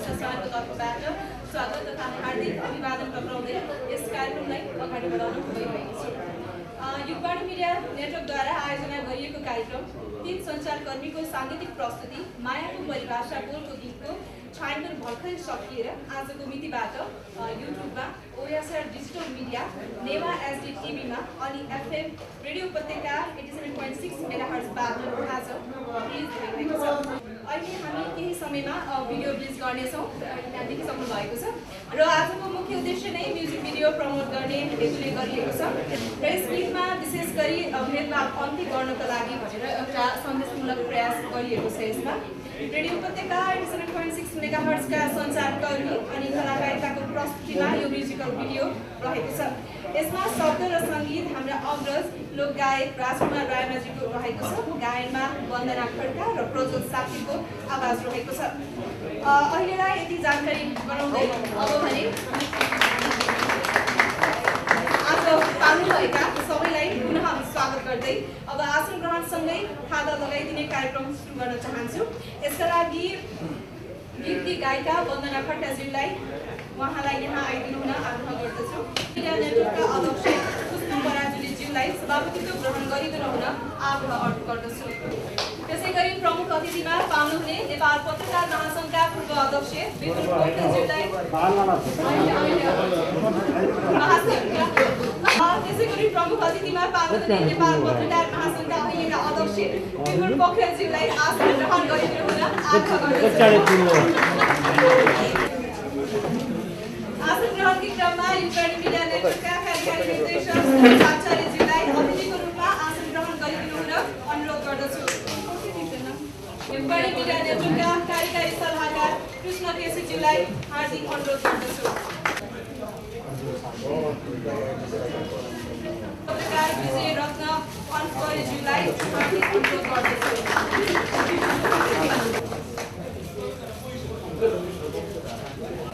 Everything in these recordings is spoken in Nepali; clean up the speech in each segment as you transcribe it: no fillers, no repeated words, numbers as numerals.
संस्थानको तर्फबाट स्वागत तथा हार्दिक अभिवादन टक्राउँदै यस कार्यक्रमलाई अगाडि बढाउन गइरहेको छु। युगवाणी मिडिया नेटवर्कद्वारा आयोजना गरिएको कार्यक्रम 3 सञ्चारकर्मीको साङ्गीतिक प्रस्तुति मायाको परिभाषा बोलको गीतको छायाङ्कन भर्खरै सकिएर आजको मितिबाट युट्युबमा OSR digital media Newa SD टिभीमा अनि एफएम रेडियो उपत्यका 87.6 मेगाहर्जबाट आज रिलिज भइरहेको छ। अहिले हामी केही समयमा भिडियो रिलिज गर्नेछौँ, त्यहाँदेखि सक्नु भएको छ र आजको मुख्य उद्देश्य नै म्युजिक भिडियो प्रमोट गर्ने हेतुले गरिएको छ र यस गीतमा विशेष गरी भेदभाव अन्त्य गर्नको लागि भनेर एउटा सन्देशमूलक प्रयास गरिएको छ। यसमा रेडियो उपत्यका 87.6 मेगाहर्जका सञ्चारकर्मी अनि कलाकारिताको प्रस्तुतिमा यो म्युजिकल भिडियो रहेको छ। यसमा शब्द र सङ्गीत हाम्रा अग्रज लोकगायक राजकुमार रायमाझीको रहेको छ। गायनमा वन्दना खड्का र प्रज्वल साथीको आवाज रहेको छ। अहिलेलाई यति जानकारी गराउँदै अब भने आज पाल्नुभएका सबैलाई पुनः स्वागत गर्दै अब आसन ग्रहणसँगै खादा लगाइदिने कार्यक्रम सुरु गर्न चाहन्छु। यसका लागि गीतकी गायिका वन्दना खड्काज्यूलाई उहाँलाई यहाँ आइदिनु हुन आग्रह गर्दछु। मिडिया नेटवर्कका अध्यक्ष पुष्प पराजुलीज्यूलाई सभापतित्व ग्रहण गरिदिनु हुन आग्रह गर्दछु। त्यसै गरी प्रमुख अतिथिमा पाउनुहुने नेपाल पत्रकार महासङ्घका पूर्व अध्यक्ष विपुल पोखरेलज्यूलाई त्यसै गरी प्रमुख अतिथिमा पाउनुहुने नेपाल पत्रकार महासङ्घका अहिलेका अध्यक्ष विपुल पोखरेलज्यूलाई आसन ग्रहण गरिदिनु हुन आग्रह गर्दछु। आसन ग्रहणकै क्रममा युगवाणी मिडिया नेटवर्कका कार्यकारी निर्देशक आचार्यज्यूलाई अतिथिको रूपमा आसन ग्रहण गरिदिनु हुन अनुरोध गर्दछु। युगवाणी मिडिया नेटवर्कका कार्यकारी सल्लाहकार कृष्ण केसीज्यूलाई हार्दिक अनुरोध गर्दछु। पत्रकार विजय रत्न अनपरेज्यूलाई हार्दिक अनुरोध गर्दछु।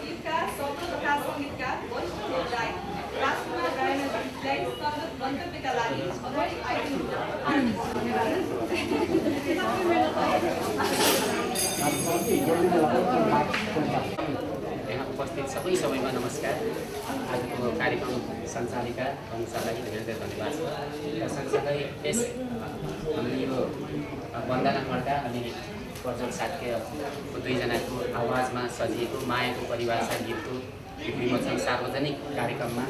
गीतका शब्द तथा सङ्गीतकार वरिष्ठ लोकगायक राजकुमार रायमाझीलाई स्वागत मन्तव्यका लागि अगाडि आइदिनु हार्दिक धन्यवाद। यहाँ उपस्थित सबैमा नमस्कार। आजको कार्यक्रम सञ्चालिका अनुसारलाई धेरै धेरै धन्यवाद छ र सँगसँगै यस हामीले यो वन्दना खड्का अनि प्रज्वल साक्यको दुईजनाको आवाजमा सजिएको मायाको परिभाषा गीतको विमोचन सार्वजनिक कार्यक्रममा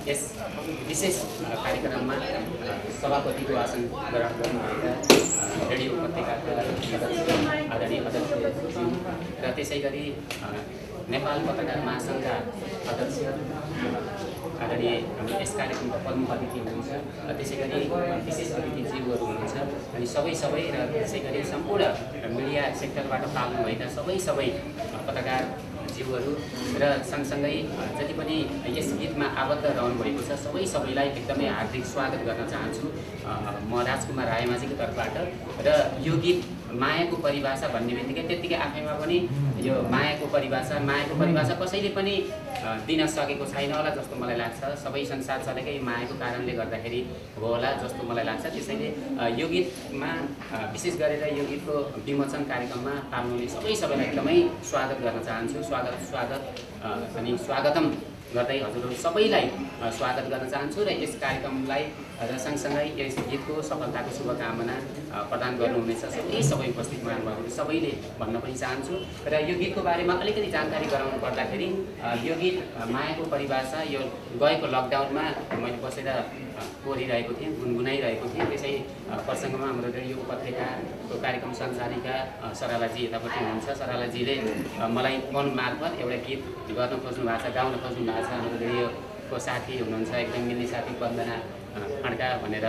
यस विशेष कार्यक्रममा सभापतिको आसन ग्रहण गर्नुभएका रेडियो उपत्यकाका आदरणीय अध्यक्षज्यू र त्यसै गरी नेपाल पत्रकार महासङ्घका अध्यक्ष आदरणीय यस कार्यक्रमका प्रमुख अतिथि हुनुहुन्छ र त्यसै गरी विशेष अतिथिज्यूहरू हुनुहुन्छ अनि सबै र त्यसै गरी सम्पूर्ण मिडिया सेक्टरबाट पाल्नुभएका सबै पत्रकार ज्यूहरू र सँगसँगै जति पनि यस गीतमा आबद्ध रहनुभएको छ सबैलाई एकदमै हार्दिक स्वागत गर्न चाहन्छु म राजकुमार रायमाझीको तर्फबाट। र यो गीत मायाको परिभाषा भन्ने बित्तिकै त्यत्तिकै आफैमा पनि यो मायाको परिभाषा कसैले पनि दिन सकेको छैन होला जस्तो मलाई लाग्छ। सबै संसार चलेकै मायाको कारणले गर्दाखेरि हो होला जस्तो मलाई लाग्छ। त्यसैले यो गीतमा विशेष गरेर यो गीतको विमोचन कार्यक्रममा पाल्नुहुने सबैलाई एकदमै स्वागत गर्न चाहन्छु। स्वागत अनि स्वागतम गर्दै हजुरहरू सबैलाई स्वागत गर्न चाहन्छु र यस कार्यक्रमलाई र सँगसँगै यस गीतको सफलताको शुभकामना प्रदान गर्नुहुनेछ सबै उपस्थित महानुभावहरू सबैले भन्न पनि चाहन्छु। र यो गीतको बारेमा अलिकति जानकारी गराउनु पर्दाखेरि यो गीत मायाको परिभाषा यो गएको लकडाउनमा मैले बसेर कोरिरहेको थिएँ, गुनगुनाइरहेको थिएँ। त्यसै प्रसङ्गमा हाम्रो रेडियो उपत्यकाको कार्यक्रम सञ्चालिका सरालाजी यतापट्टि हुनुहुन्छ। सरालाजीले मलाई फोन मार्फत एउटा गीत गर्न खोज्नु भएको छ, गाउन खोज्नु भएको छ। हाम्रो रेडियोको साथी हुनुहुन्छ, एकदम मिल्ने साथी वन्दना खड्का भनेर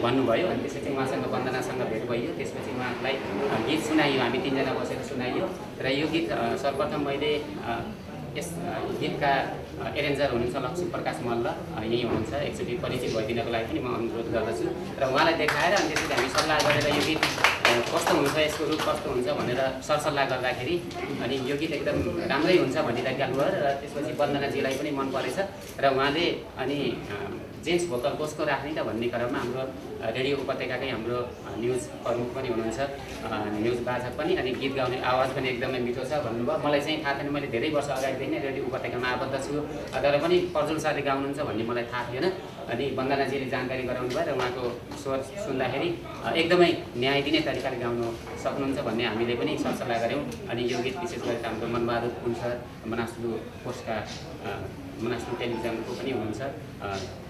भन्नुभयो अनि त्यसपछि उहाँसँग वन्दनासँग भेट भयो। त्यसपछि उहाँलाई गीत सुनाइयो, हामी तीनजना बसेर सुनाइयो र यो गीत सर्वप्रथम मैले यस गीतका एरेन्जर हुनुहुन्छ लक्ष्मी प्रकाश मल्ल, यही हुनुहुन्छ। एकचोटि परिचय भइदिनको लागि पनि म अनुरोध गर्दछु र उहाँलाई देखाएर अनि त्यसपछि हामी सल्लाह गरेर यो गीत कस्तो हुन्छ, यसको रूप कस्तो हुन्छ भनेर सरसल्लाह गर्दाखेरि अनि यो गीत एकदम राम्रै हुन्छ भनिरहेका भयो र त्यसपछि वन्दनाजीलाई पनि मन परेछ र उहाँले अनि जेन्ट्स भोकल कसको राख्ने त भन्ने क्रममा हाम्रो रेडियो उपत्यकाकै हाम्रो न्युज प्रमुख पनि हुनुहुन्छ, न्युज वाचक पनि, अनि गीत गाउने आवाज पनि एकदमै मिठो छ भन्नुभयो। मलाई चाहिँ थाहा थिएन, मैले धेरै वर्ष अगाडिदेखि नै रेडियो उपत्यकामा आबद्ध छु तर पनि प्रज्वल सरले गाउनुहुन्छ भन्ने मलाई थाहा थिएन। अनि वन्दनाजीले जानकारी गराउनु भयो र उहाँको स्वर सुन्दाखेरि एकदमै न्याय दिने तरिकाले गाउनु सक्नुहुन्छ भन्ने हामीले पनि सरसल्लाह गऱ्यौँ। अनि यो गीत विशेष गरी हाम्रो मनबहादुर पुन सर मनास्लु पोस्टका मनास्लु टेलिभिजनको पनि हुनुहुन्छ,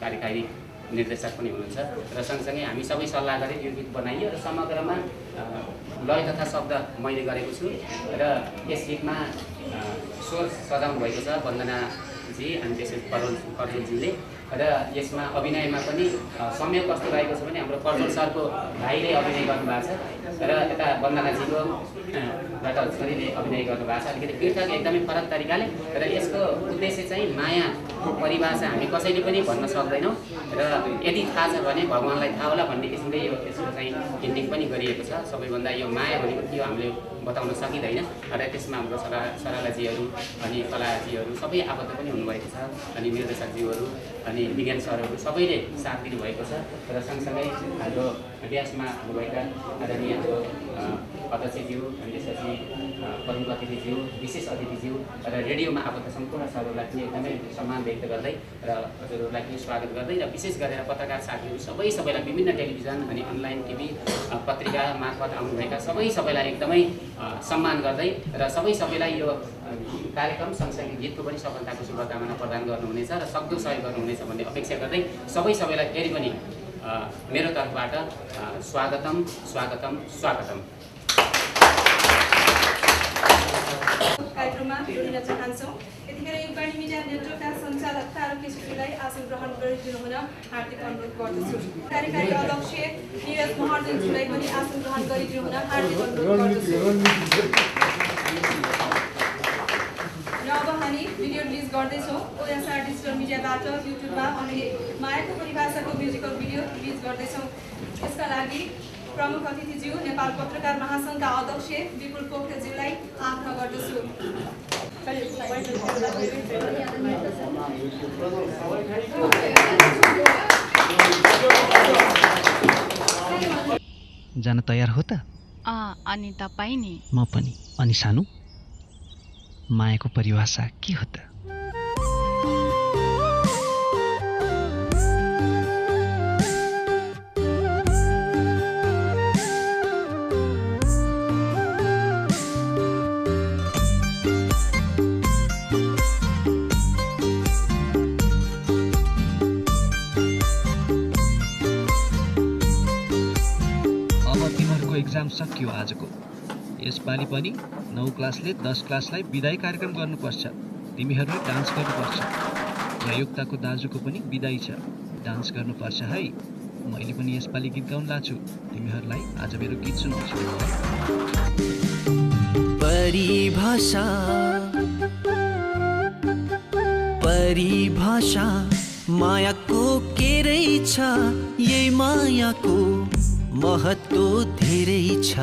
कार्यकारी निर्देशक पनि हुनुहुन्छ र सँगसँगै हामी सबै सल्लाह गरेर यो गीत बनाइयो र समग्रमा लय तथा शब्द मैले गरेको छु र यस गीतमा स्वर सजाउनु भएको छ वन्दनाजी अनि त्यसपछि प्रज्वलजीले र यसमा अभिनयमा पनि संयोग कस्तो रहेको छ भने हाम्रो प्रज्वल सरको भाइले अभिनय गर्नुभएको छ र यता वन्दनाजीको बाट छोरीले अभिनय गर्नुभएको छ, अलिकति पृथक एकदमै फरक तरिकाले। र यसको उद्देश्य चाहिँ मायाको परिभाषा हामी कसैले पनि भन्न सक्दैनौँ र यदि थाहा छ भने भगवान्लाई थाहा होला भन्ने किसिमले यो यसको चाहिँ हिन्डिङ पनि गरिएको छ। सबैभन्दा यो माया भनेको के हो हामीले बताउन सकिँदैन र त्यसमा हाम्रो सरालाजीहरू अनि कलाजीहरू सबै आबद्ध पनि हुनुभएको छ, अनि निर्देशकज्यूहरू अनि विज्ञान सरहरू सबैले साथ दिनुभएको छ र सँगसँगै हाम्रो व्यासमा हुनुभएका आदरणीय अध्यक्षज्यू अनि त्यसपछि प्रमुख अतिथिज्यू, विशेष अतिथिज्यू र रेडियोमा आबद्ध सम्पूर्ण सरहरूलाई पनि एकदमै सम्मान व्यक्त गर्दै र हजुरहरूलाई पनि स्वागत गर्दै र विशेष गरेर पत्रकार साथीहरू सबैलाई विभिन्न टेलिभिजन अनि अनलाइन टिभी पत्रिका मार्फत आउनुभएका सबैलाई एकदमै सम्मान गर्दै र सबैलाई यो कार्यक्रम सँगसँगै गीतको पनि सफलताको शुभकामना प्रदान गर्नुहुनेछ र सक्दो सहयोग गर्नुहुनेछ भन्ने अपेक्षा गर्दै सबैलाई फेरि पनि मेरो तर्फबाट स्वागतम स्वागतम स्वागतम। कार्यक्रममा जोडिन चाहन्छौँ। यतिखेर युगवाणी मिडिया नेटवर्कका सञ्चालक तारक केशरीलाई आसन ग्रहण गरिदिनु हुन हार्दिक अनुरोध गर्दछु। कार्यकारी अध्यक्ष निरज महर्जनज्यूलाई पनि आसन ग्रहण गरिदिनु हुन हार्दिक अनुरोध गर्दछु। र अब हामी भिडियो रिलिज गर्दैछौँ ओएसआर डिजिटल मिडियाबाट युट्युबमा अनि मायाको परिभाषाको म्युजिकल भिडियो रिलिज गर्दैछौँ। यसका लागि प्रमुख अतिथिज्यू नेपाल पत्रकार महासङ्घका अध्यक्ष विपुल पोखरेलज्यूलाई आग्रह गर्दछु। जान तयार हो त? अनि तपाईँ नि? म पनि। अनि सानो मायाको परिभाषा के हो त? एक्जाम सकियो आजको। यसपालि पनि 9 क्लासले 10 क्लासलाई बिदाई कार्यक्रम गर्नुपर्छ। तिमीहरूले डान्स गर्नुपर्छ। प्रयोक्ताको दाजुको पनि बिदाई छ, डान्स गर्नुपर्छ है। मैले पनि यसपालि गीत गाउन लाग्छु। तिमीहरूलाई आज मेरो गीत सुनाउँछु। परिभाषा परिभाषा मायाको के रहेछ, यही मायाको महत्व धेरै छ।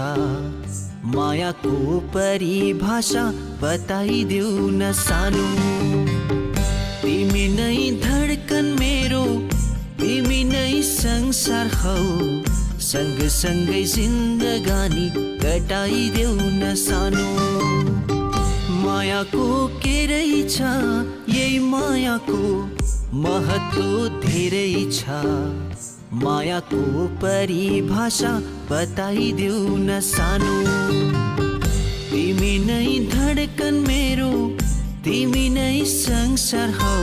मायाको परिभाषा बताइदेऊ न सानो। तिमी नै धडकन मेरो, तिमी नै संसार हौ। सँगसँगै जिन्दगानी कटाइदेऊ न सानो। मायाको के रहेछ, यही मायाको महत्व धेरै छ। मायाको परिभाषा बताइदेऊ न सानो। तिमी नै धडकन मेरो, तिमी नै संसार हौ।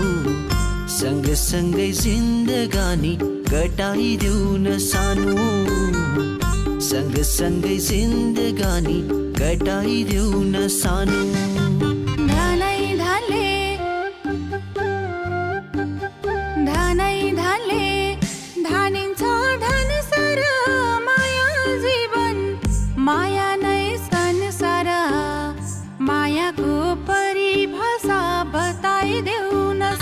सँगसँगै जिन्दगानी कटाइदेऊ न सानो। सँगसँगै जिन्दगानी कटाइदेऊ न सानो। माया नै संसार, मायाको परिभाषा बताइदेऊ न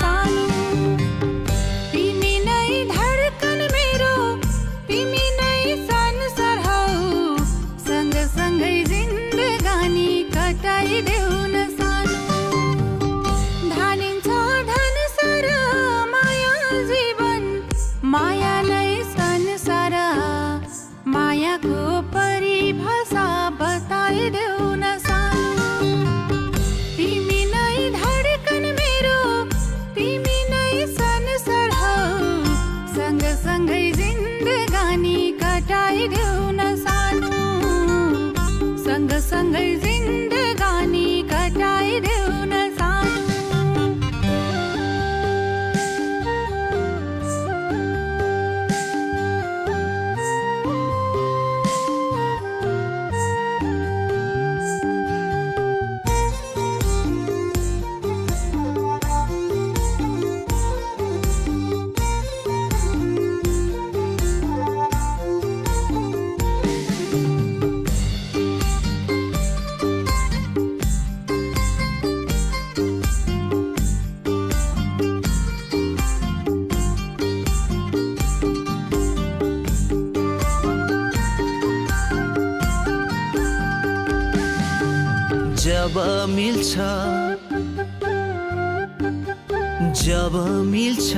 जब मिल्छ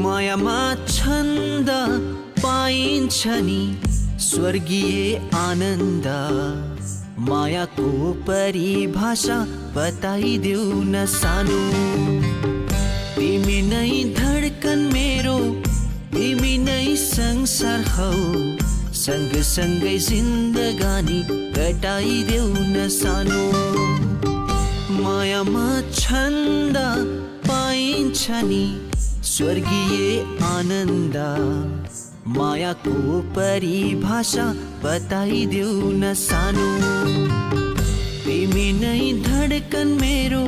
मायामा छन्द पाइन्छ नि स्वर्गीय आनन्द मायाको परिभाषा बताइदेऊ न सानो तिमी नै धडकन मेरो तिमी नै संसार हौ सँगसँगै जिन्दगानी कटाइदेऊ न सानो मायामा छन्द पाइन्छ नि स्वर्गीय आनन्द मायाको परिभाषा बताइदेऊ न सानो तिमी नै धडकन मेरो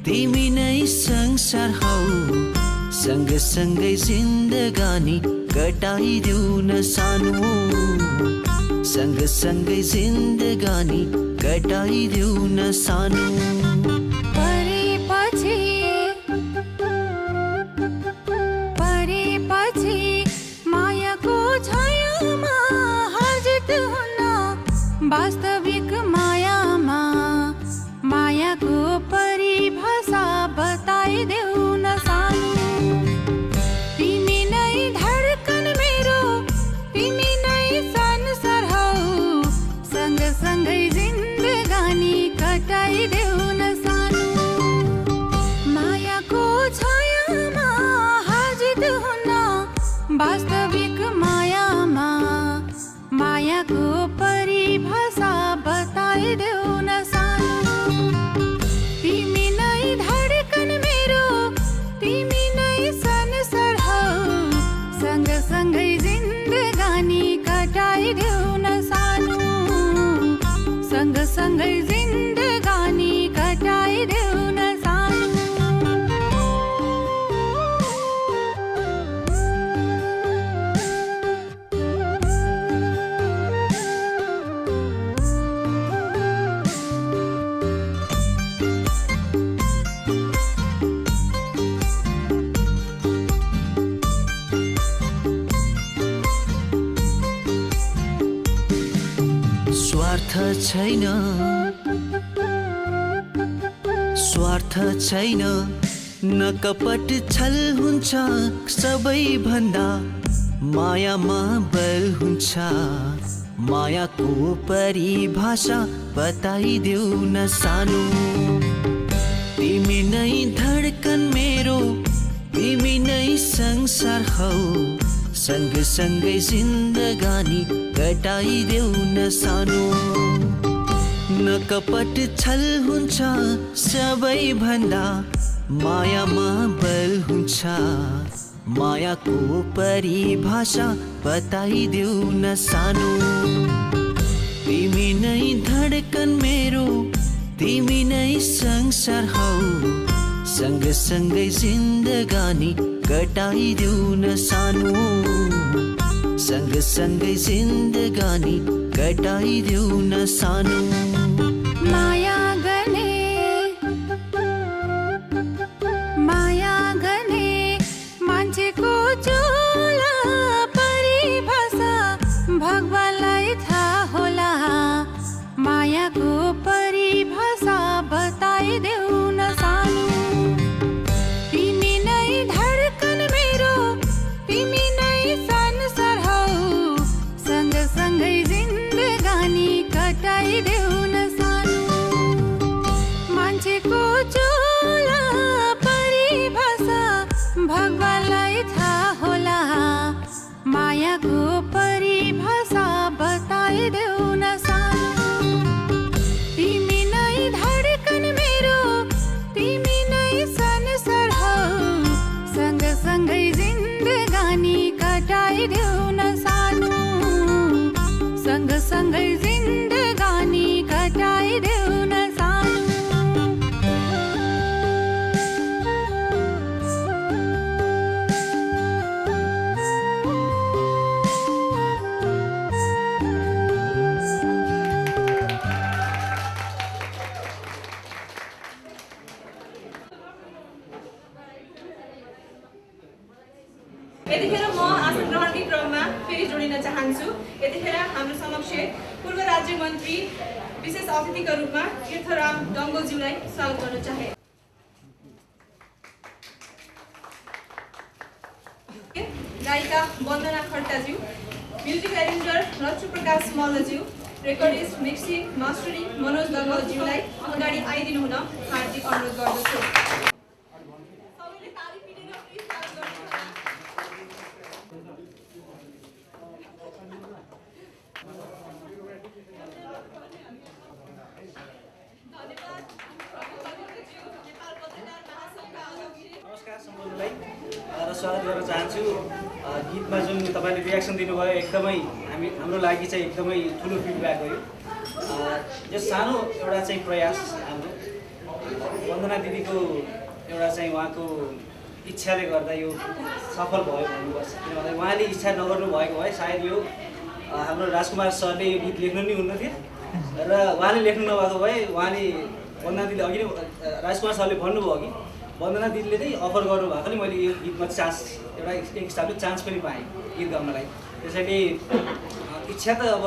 तिमी नै संसार हौ सँगसँगै जिन्दगानी कटाइदेऊ न सानो सँगसँगै जिन्दगानी कटाइदेऊ न सानो परेपछि मायाको छायामा हाजिर हुन वास्तविक मायामा मायाको परिभाषा बताइदेऊ न सानो तिमी नै धडकन मेरो तिमी नै संसार हौ सँगसँगै जिन्दगानी कटाइदेऊ न सानो मायाको छायामा हाजिर हुन वास्तविक मायामा मायाको परिभाषा बताइदेऊ न सानो तिमी नै धडकन मेरो तिमी नै संसार हौ सँगसँगै जिन्दगानी कटाइदेऊ न सानो सँगसँगै जिन्दगानी कटाइदेऊ न सानो स्वार्थ छैन न कपट छल हुन्छ सबैभन्दा मायामा बल हुन्छ मायाको परिभाषा बताइदेऊ न सानो तिमी नै धडकन मेरो तिमी नै संसार हौ सँगसँगै जिन्दगानी कटाइदेऊ न सानो न कपट छल हुन्छ सबैभन्दा मायामा बल हुन्छ मायाको परिभाषा बताइदेऊ न सानो तिमी नै धडकन मेरो तिमी नै संसार हौ सँगसँगै जिन्दगानी कटाइदेऊ न सानो सँगसँगै जिन्दगानी कटाइदेऊ न सानो माया गर्ने मान्छेको चोला परिभाषा भगवानलाई थाहा होला मायाको परिभाषा बताइदेऊ न सानो तिमी नै धडकन मेरो तिमी नै संसार हौ सँगसँगै जिन्दगानी कटाइदेऊ न सानो मान्छेको चोला परिभाषा भगवानलाई थाहा होला मायाको परिभाषा बताइदेऊ न सानो तिमी नै धडकन मेरो तिमी नै संसार हौ सँगसँगै जिन्दगानी कटाइदेऊ न सानो सँगसँगै जिन्दगानी कटाइदेऊ न सानो यतिखेर म आसन ग्रहणकै क्रममा फेरि जोडिन चाहन्छु। यतिखेर हाम्रो समक्ष पूर्व राज्य मन्त्री विशेष अतिथिका रूपमा तीर्थराम डङ्गोज्यूलाई स्वागत गर्न चाहे। गायिका वन्दना खड्काज्यू, म्युजिक एडिटर लक्ष्मी प्रकाश मल्लज्यू, रेकर्डिस्ट मिक्सिङ मास्टरिङ मनोज दङ्गलज्यूलाई अगाडि आइदिनु हुन हार्दिक अनुरोध गर्दछु। सबैले ताली पिटेर प्लिज स्वागत गर्नुहोला। नमस्कार सम्पूर्णलाई र स्वागत गर्न चाहन्छु। गीतमा जुन तपाईँले रियाक्सन दिनुभयो एकदमै हाम्रो लागि चाहिँ एकदमै ठुलो फिडब्याक हो। यो सानो एउटा चाहिँ प्रयास हाम्रो वन्दना दिदीको एउटा चाहिँ उहाँको इच्छाले गर्दा यो सफल भयो भन्नुपर्छ। किनभने उहाँले इच्छा नगर्नु भएको भए सायद यो हाम्रो राजकुमार सरले यो गीत लेख्नु नै हुन्न थियो र उहाँले लेख्नु नभएको भए उहाँले वन्दना दिदीले अघि नै राजकुमार सरले भन्नुभयो कि वन्दना दिदीले नै अफर गर्नुभएकोले मैले यो गीतमा चान्स एउटा एक हिसाबले चान्स पनि पाएँ गीत गाउनलाई। त्यसैले इच्छा त अब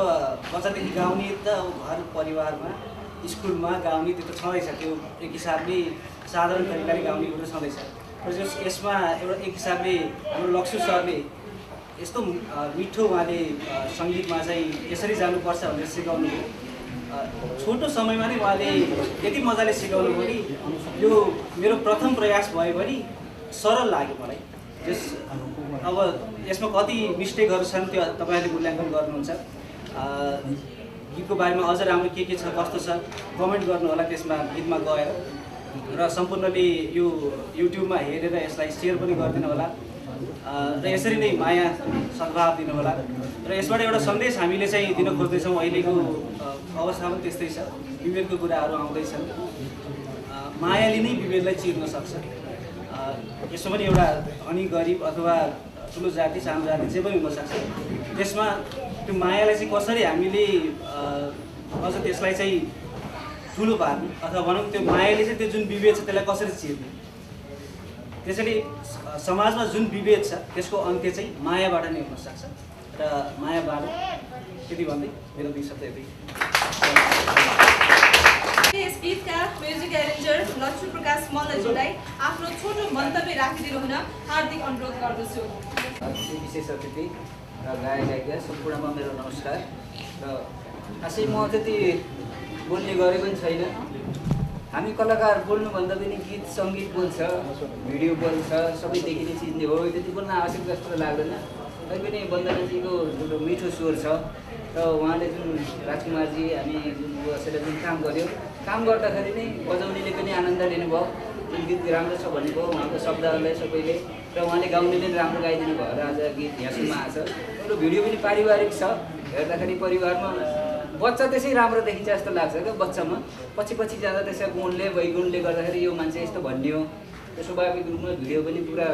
बच्चादेखि गाउने त अब घर परिवारमा स्कुलमा गाउने त्यो त छँदैछ, त्यो एक हिसाबले साधारण तरिकाले गाउने कुरो छँदैछ। र यसमा एउटा एक हिसाबले हाम्रो लक्ष्मी सरले यस्तो मिठो उहाँले सङ्गीतमा चाहिँ यसरी जानुपर्छ भनेर सिकाउनु हो। छोटो समयमा नै उहाँले यति मजाले सिकाउनु भयो कि यो मेरो प्रथम प्रयास भयो भने सरल लाग्यो मलाई। अब यसमा कति मिस्टेकहरू छन् त्यो तपाईँहरूले मूल्याङ्कन गर्नुहुन्छ। गीतको बारेमा अझ राम्रो के छ कस्तो छ कमेन्ट गर्नु होला त्यसमा गीतमा गएर, र सम्पूर्णले यो युट्युबमा हेरेर यसलाई सेयर पनि गरिदिनु होला र यसरी नै माया सद्भाव दिनु होला। र यसबाट एउटा सन्देश हामीले चाहिँ दिन खोज्दैछौँ। अहिलेको अवस्था पनि त्यस्तै छ, विभेदको कुराहरू आउँदैछन्। मायाले नै विभेदलाई चिर्न सक्छ। यसमा पनि एउटा धनी गरिब अथवा ठुलो जाति सानो जाति जे पनि हुनसक्छ। त्यसमा त्यो मायालाई चाहिँ कसरी हामीले अझ त्यसलाई चाहिँ ठुलो पार्ने अथवा भनौँ त्यो मायाले चाहिँ त्यो जुन विभेद छ त्यसलाई कसरी चिर्ने। त्यसैले समाजमा जुन विभेद छ त्यसको अन्त्य चाहिँ मायाबाट नै हुनसक्छ र मायाबाट यति भन्दै मेरो दुई शब्द यति। यस गीतका म्युजिक एरेन्जर लक्ष्मी प्रकाश मल्लज्यूलाई आफ्नो छोटो मन्तव्य राखिदिनु हुन हार्दिक अनुरोध गर्दछु। विशेष अतिथि र गायक गायिका सम्पूर्णमा मेरो नमस्कार। र खासै म त्यति बोल्ने गरे पनि छैन। हामी कलाकार बोल्नुभन्दा पनि गीत सङ्गीत बोल्छ, भिडियो बोल्छ, सबै देखिने चिन्ने हो, त्यति बोल्न आवश्यक जस्तो लाग्दैन। तैपनि वन्दनाजीको जुन मिठो स्वर छ र उहाँले जुन राजकुमारजी हामी जुन बसेर जुन काम गऱ्यो, काम गर्दाखेरि नै बजाउनेले पनि आनन्द लिनुभयो। जुन गीत राम्रो छ भन्नुभयो उहाँको शब्दहरूलाई सबैले, र उहाँले गाउनेले पनि राम्रो गाइदिनु भयो र आज गीत यहाँसम्म आएको छ। र भिडियो पनि पारिवारिक छ, हेर्दाखेरि परिवारमा बच्चा त्यसै राम्रो देखिन्छ जस्तो लाग्छ क्या बच्चामा। पछि पछि जाँदा त्यसै गुणले वैगुणले गर्दाखेरि यो मान्छे यस्तो भन्ने हो। त्यो स्वाभाविक रूपमा भिडियो पनि पुरा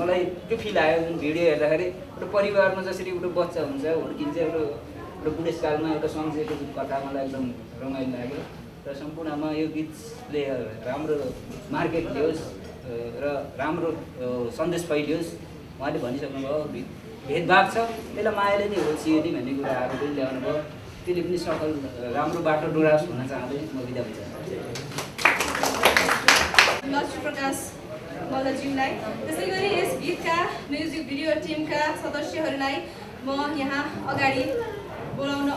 मलाई त्यो फिल आयो जुन भिडियो हेर्दाखेरि। एउटा परिवारमा जसरी एउटा बच्चा हुन्छ हुर्किन्छ, एउटा बुढेसकालमा एउटा सम्झेको जुन कथा मलाई एकदम रमाइलो लाग्यो। र सम्पूर्णमा यो गीतले राम्रो मार्केट लियोस् र राम्रो सन्देश फैलियोस्। उहाँले भनिसक्नुभयो भेदभाव छ त्यसलाई मायाले नै हो चिर्ने भन्ने कुराहरू पनि ल्याउनु भयो। त्यसले पनि सफल राम्रो बाटो डोरास हुन चाहँदै म बिदा हुन्छ। लक्ष्मी प्रकाश मल्लज्यूलाई त्यसै गरी यस गीतका म्युजिक भिडियो टिमका सदस्यहरूलाई म यहाँ अगाडि बोलाउन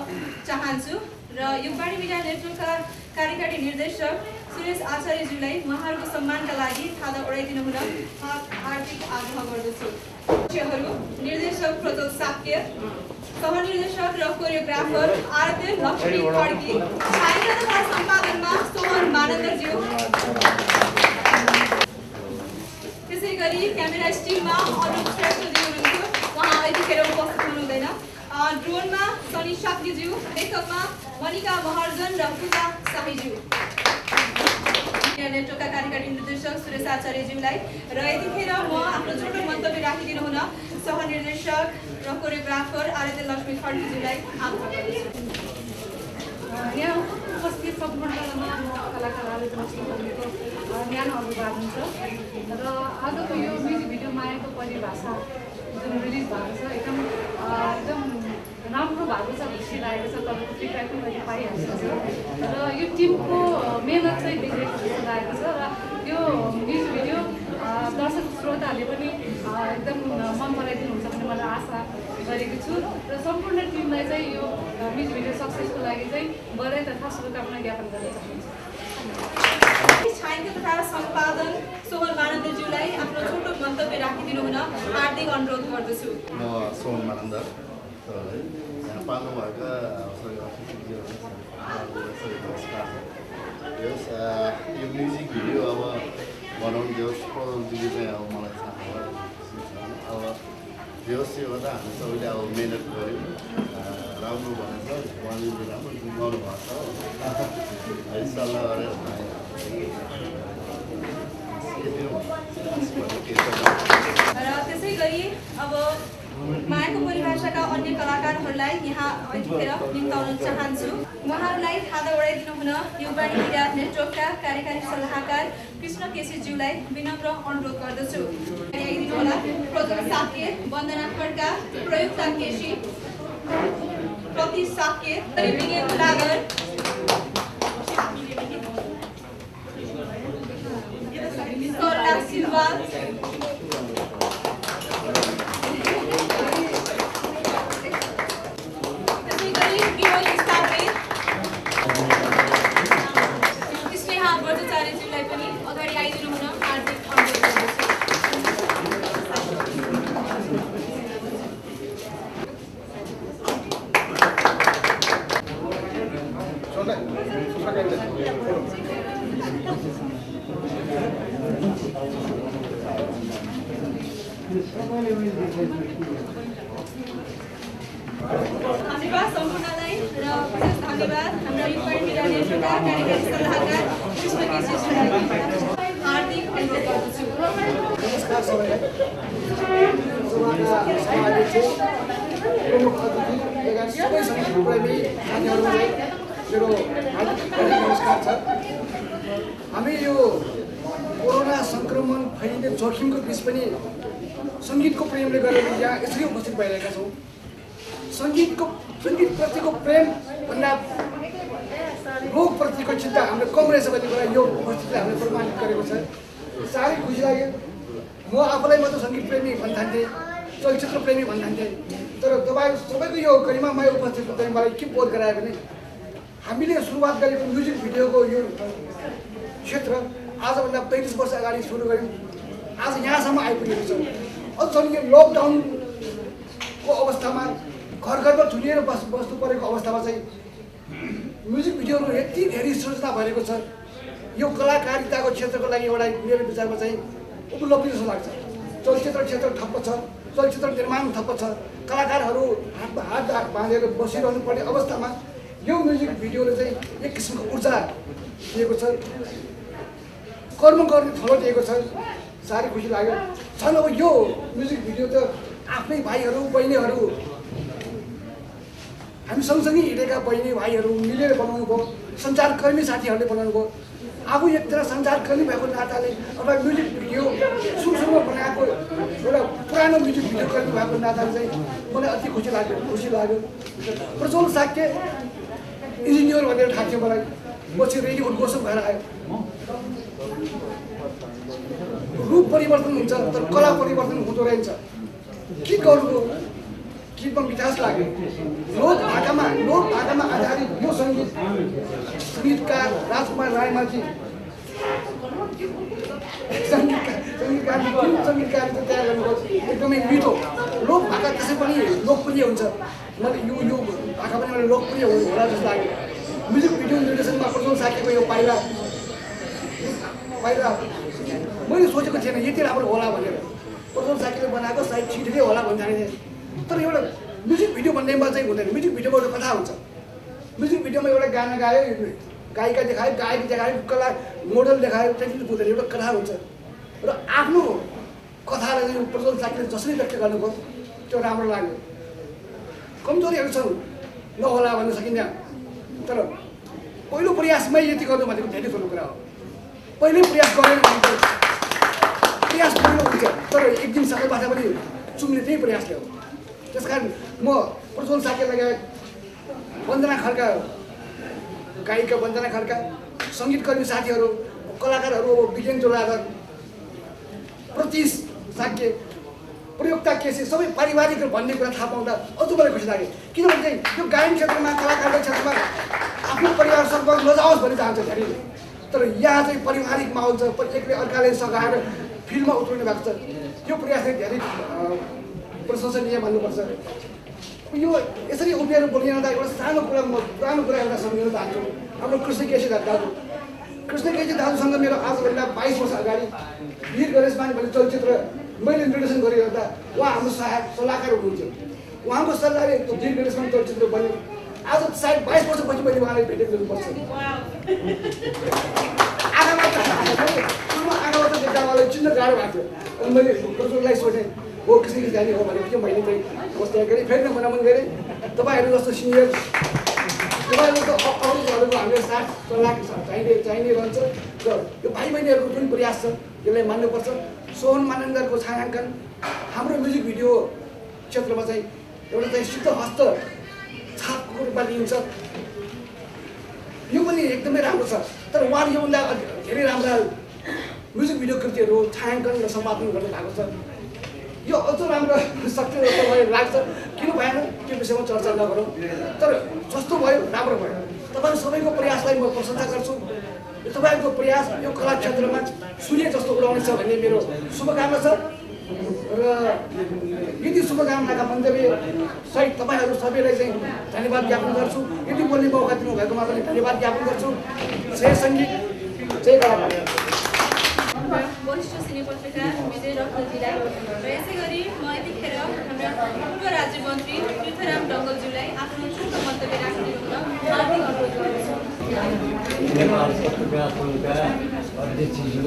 चाहन्छु र युगवाणी मिडिया नेटवर्कका कार्यकारी निर्देशक सुरेश आचार्यज्यूलाई उहाँहरूको सम्मानका लागि थाहा उडाइदिनु हुन हार्दिक आग्रह गर्दछु। निर्देशक प्रज्वल साप्य, सहनिर्देशक र कोरियोग्राफर आरती लक्ष्मी खड्की, छायाङ्कन तथा सम्पादनमा सोहन मानन्दज्यू, त्यसै गरी क्यामेरा स्टिममा अनुप श्रेष्ठज्यू हुनुहुन्थ्यो, उहाँ यतिखेर उपस्थित हुनुहुँदैन। ड्रोनमा सनी साप्यज्यू, मेकअपमा मनिका महर्जन र पूजा शाहीज्यू, नेटवर्कका कार्यकारी निर्देशक सुरेश आचार्यज्यूलाई र यतिखेर म आफ्नो छोटो मन्तव्य राखिदिनु हुन सहनिर्देशक र कोरियोग्राफर आरती लक्ष्मी खड्कीज्यूलाई आग्रह गर्दछु। यहाँ उपस्थित सम्पूर्णमा म कलाकार आरती लक्ष्मी खड्कीको न्यानो अभिवादन हुन्छ। र आजको यो म्युजिक भिडियो मायाको परिभाषा जुन रिलिज भएको छ एकदम राम्रो भएको छ, खुसी लागेको छ। तपाईँको फिडब्याक पनि मैले पाइहालेको छु र यो टिमको मेहनत चाहिँ देखेको जस्तो लागेको छ र यो म्युजिक भिडियो दर्शक श्रोताहरूले पनि एकदम मन पराइदिनुहुन्छ भन्ने मलाई आशा गरेको छु र सम्पूर्ण टिमलाई चाहिँ यो म्युजिक भिडियो सक्सेसको लागि चाहिँ बधाई तथा शुभकामना ज्ञापन गर्न चाहन्छु। छायाङ्कन तथा सम्पादन सोहन मानन्दज्यूलाई आफ्नो छोटो मन्तव्य राखिदिनु हुन हार्दिक अनुरोध गर्दछु। म सोहन मानन्द यहाँ पाल्नुभएका नमस्कार। यो म्युजिक भिडियो अब बनाउनु दियोस् प्रदर्शनी चाहिँ अब मलाई थाहा भयो। अब दियोस् यो गर्दा हामी सबैले अब मिहिनेत गऱ्यौँ, राम्रो भनेछ, उहाँले राम्रो गाउनु भएको छ। सल्लाह गरेर र त्यसै गरी अब मायाको परिभाषाका अन्य कलाकारहरूलाई यहाँ अलिखेर निम्ताउन चाहन्छु। उहाँहरूलाई खादा उडाइदिनु हुन युगवाणी मिडिया नेटवर्कका कार्यकारी सल्लाहकार कृष्ण केसीज्यूलाई विनम्र अनुरोध गर्दछु। आइदिनु होला प्रदीप साकेत, वन्दना खड्का, प्रयुक्ता केसी, प्रति साकेत, विनियन लागर, सरला सिल्वा, धन्यवाद सम्पूर्णलाई र विशेष धन्यवाद हाम्रा युगवाणी मिडिया नेटवर्कका कार्यकारी सल्लाहकार कृष्ण केसीज्यूलाई हार्दिक अनुरोध गर्दछु। नमस्कार सबैलाई। प्रमुख अतिथि लगायत सबै सङ्गीतप्रेमी साथीहरूलाई मेरो हार्दिक नमस्कार छ। हामी यो कोरोना सङ्क्रमण फैलिने जोखिमको बिच पनि सङ्गीतको प्रेमले गरेर यहाँ यसरी उपस्थित भइरहेका छौँ। सङ्गीतप्रतिको प्रेम भन्दा रोगप्रतिको चिन्ता हाम्रो कम रहेछ भन्ने कुरा यो उपस्थितिले हामीले प्रमाणित गरेको छ। साह्रै खुसी लाग्यो। म आफूलाई मात्र सङ्गीत प्रेमी भन्थान्थेँ, चलचित्र प्रेमी भन्थान्थेँ, तर सबैको यो गरिमामय उपस्थिति चाहिँ मलाई के बोध गरायो भने हामीले सुरुवात गरेको म्युजिक भिडियोको यो क्षेत्र आजभन्दा 35 वर्ष अगाडि सुरु गऱ्यौँ, आज यहाँसम्म आइपुगेको छ। अझ यो लकडाउनको अवस्थामा घर घरमा झुलिएर बस्नु परेको अवस्थामा चाहिँ म्युजिक भिडियोहरू यति धेरै सृजना भएको छ। यो कलाकारिताको क्षेत्रको लागि एउटा मेरो विचारमा चाहिँ उपलब्धि जस्तो लाग्छ। चलचित्र क्षेत्र ठप्प छ, चलचित्र निर्माण ठप्प छ, कलाकारहरू हात बाँधेर बसिरहनु पर्ने अवस्थामा यो म्युजिक भिडियोले चाहिँ एक किसिमको ऊर्जा दिएको छ, कर्म गर्ने थलो दिएको छ। साह्रै खुसी लाग्यो। छन् अब यो म्युजिक भिडियो त आफ्नै भाइहरू बहिनीहरू हामी सँगसँगै हिँडेका बहिनी भाइहरू मिलेर बनाउनु भयो, सञ्चारकर्मी साथीहरूले बनाउनु भयो। आफू एकतिर सञ्चारकर्मी भएको नाताले एउटा म्युजिक भिडियो सुरुमा बनाएको एउटा पुरानो म्युजिक भिडियो कर्मी भएको नाताले चाहिँ मलाई अति खुसी लाग्यो। प्रज्वल साक्य इन्जिनियर भनेर ठाक्थ्यो मलाई, पछि रेडियो उद्घोषक भएर आयो। रूप परिवर्तन हुन्छ तर कला परिवर्तन हुँदो रहेछ। के गर्नु गीतमा मिठास लाग्यो। लोक भाकामा आधारित यो सङ्गीतकार राजकुमार रायमाझी सङ्गीतकारले तयार गर्नुभयो। एकदमै मिठो लोक भाका त्यसै पनि लोकप्रिय हुन्छ। मलाई यो भाका पनि मलाई लोकप्रिय होला जस्तो लाग्यो। म्युजिक भिडियो निर्देशनमा प्रज्वल साकेको यो पाइला मैले सोचेको थिएन यति राम्रो होला भनेर। प्रज्वल साकेले बनाएको सायद छिटै होला भन्ने थिएँ, तर एउटा म्युजिक भिडियो भन्नेमा चाहिँ हुँदैन। म्युजिक भिडियोमा एउटा कथा हुन्छ। म्युजिक भिडियोमा एउटा गाना गायो, गायिका देखायो, गायक देखायो, कला मोडल देखायो, त्यति पुग्दैन। एउटा कथा हुन्छ र आफ्नो कथालाई चाहिँ प्रज्वल साकेले जसरी व्यक्त गर्नुभयो त्यो राम्रो लाग्यो। कमजोरीहरू छन् नहोला भन्न सकिन्न, तर पहिलो प्रयासमै यति गर्नु भनेको धेरै ठुलो कुरा हो। पहिल्यै प्रयास गरेन भने प्रयास पहिलो हुन्छ, तर एक दिन सफलबाट पनि चुम्ने त्यही प्रयासले हो। त्यसकारण म प्रज्वल साकेलाई वन्दना खड्का, गायिका वन्दना खड्का, सङ्गीतकर्मी साथीहरू, कलाकारहरू, विज्ञान चोलाधर, प्रतीश साक्य, प्रयोक्ता केसी सबै पारिवारिक भन्ने कुरा थाहा पाउँदा अझ मलाई खुसी लाग्यो। किनभने चाहिँ यो गायन क्षेत्रमा, कलाकारको क्षेत्रमा आफ्नो परिवार सर्वग नजाओस् भन्ने चाहन्छ धेरै, तर यहाँ चाहिँ पारिवारिक माहौल छ, एकले अर्काले सघाएर फिल्डमा उत्रनु भएको छ। यो प्रयास चाहिँ धेरै प्रशंसनीय भन्नुपर्छ। यो यसरी उभिएर बोलिरहँदा एउटा सानो कुरा म पुरानो कुरा एउटा सम्झिन चाहन्छु। हाम्रो कृष्ण केसी दाजु, कृष्ण केसी दाजुसँग मेरो आजभन्दा 22 वर्ष अगाडि वीर गणेशमानी भन्ने चलचित्र मैले निर्देशन गरिरहँदा उहाँ हाम्रो सल्लाहकार हुनुहुन्थ्यो। उहाँको सल्लाहले त्यो वीर गणेशमानी चलचित्र बन्यो। आज सायद 22 वर्षपछि मैले उहाँलाई भेटेको पर्छ। आगाबाट देख्दा मलाई चिन्न गाह्रो भएको थियो। अनि मैले कृष्णलाई सोधेँ, हो कृष्ण केसी जाने हो भनेको थियो। मैले चाहिँ कस्तो गरेँ, फेरि मनमन गरेँ। तपाईँहरू जस्तो सिनियर, तपाईँहरू जस्तो अरूहरूको हामीले साथ सल्लाह चाहिने रहन्छ र यो भाइ बहिनीहरूको जुन प्रयास छ यसलाई मान्नुपर्छ। सोहन मानन्दरको छायाङ्कन हाम्रो म्युजिक भिडियो क्षेत्रमा चाहिँ एउटा चाहिँ शुद्ध हस्त छापको रूपमा लिइन्छ। यो पनि एकदमै राम्रो छ। तर उहाँले योभन्दा धेरै राम्रा म्युजिक भिडियो कृतिहरू छायाङ्कन र सम्पादन गर्नु भएको छ। यो अझ राम्रो सक्यो जस्तो मलाई लाग्छ। किन भएन त्यो विषयमा चर्चा नगरौँ, तर जस्तो भयो राम्रो भयो। तपाईँहरू सबैको प्रयासलाई म प्रशंसा गर्छु। तपाईँहरूको प्रयास यो कला क्षेत्रमा सूर्य जस्तो उडाउनेछ भन्ने मेरो शुभकामना छ। र यदि शुभकामनाका मन्तव्य सहित तपाईँहरू सबैलाई चाहिँ धन्यवाद ज्ञापन गर्छु। यदि बोल्ने मौका दिनुभएकोमा पनि धन्यवाद ज्ञापन गर्छु। जय सङ्गीत, जय कलाकार। वरिष्ठ सिने पत्रकार विजय रत्नजीलाई र यसै गरी म यतिखेर हाम्रा पूर्व राज्य मन्त्री तीर्थराम डङ्गलज्यूलाई आफ्नो छोटो मन्तव्य राख्ने हुन हार्दिक अनुरोध गर्दछु। नेपाल पत्रकार सङ्घका अध्यक्षज्यू,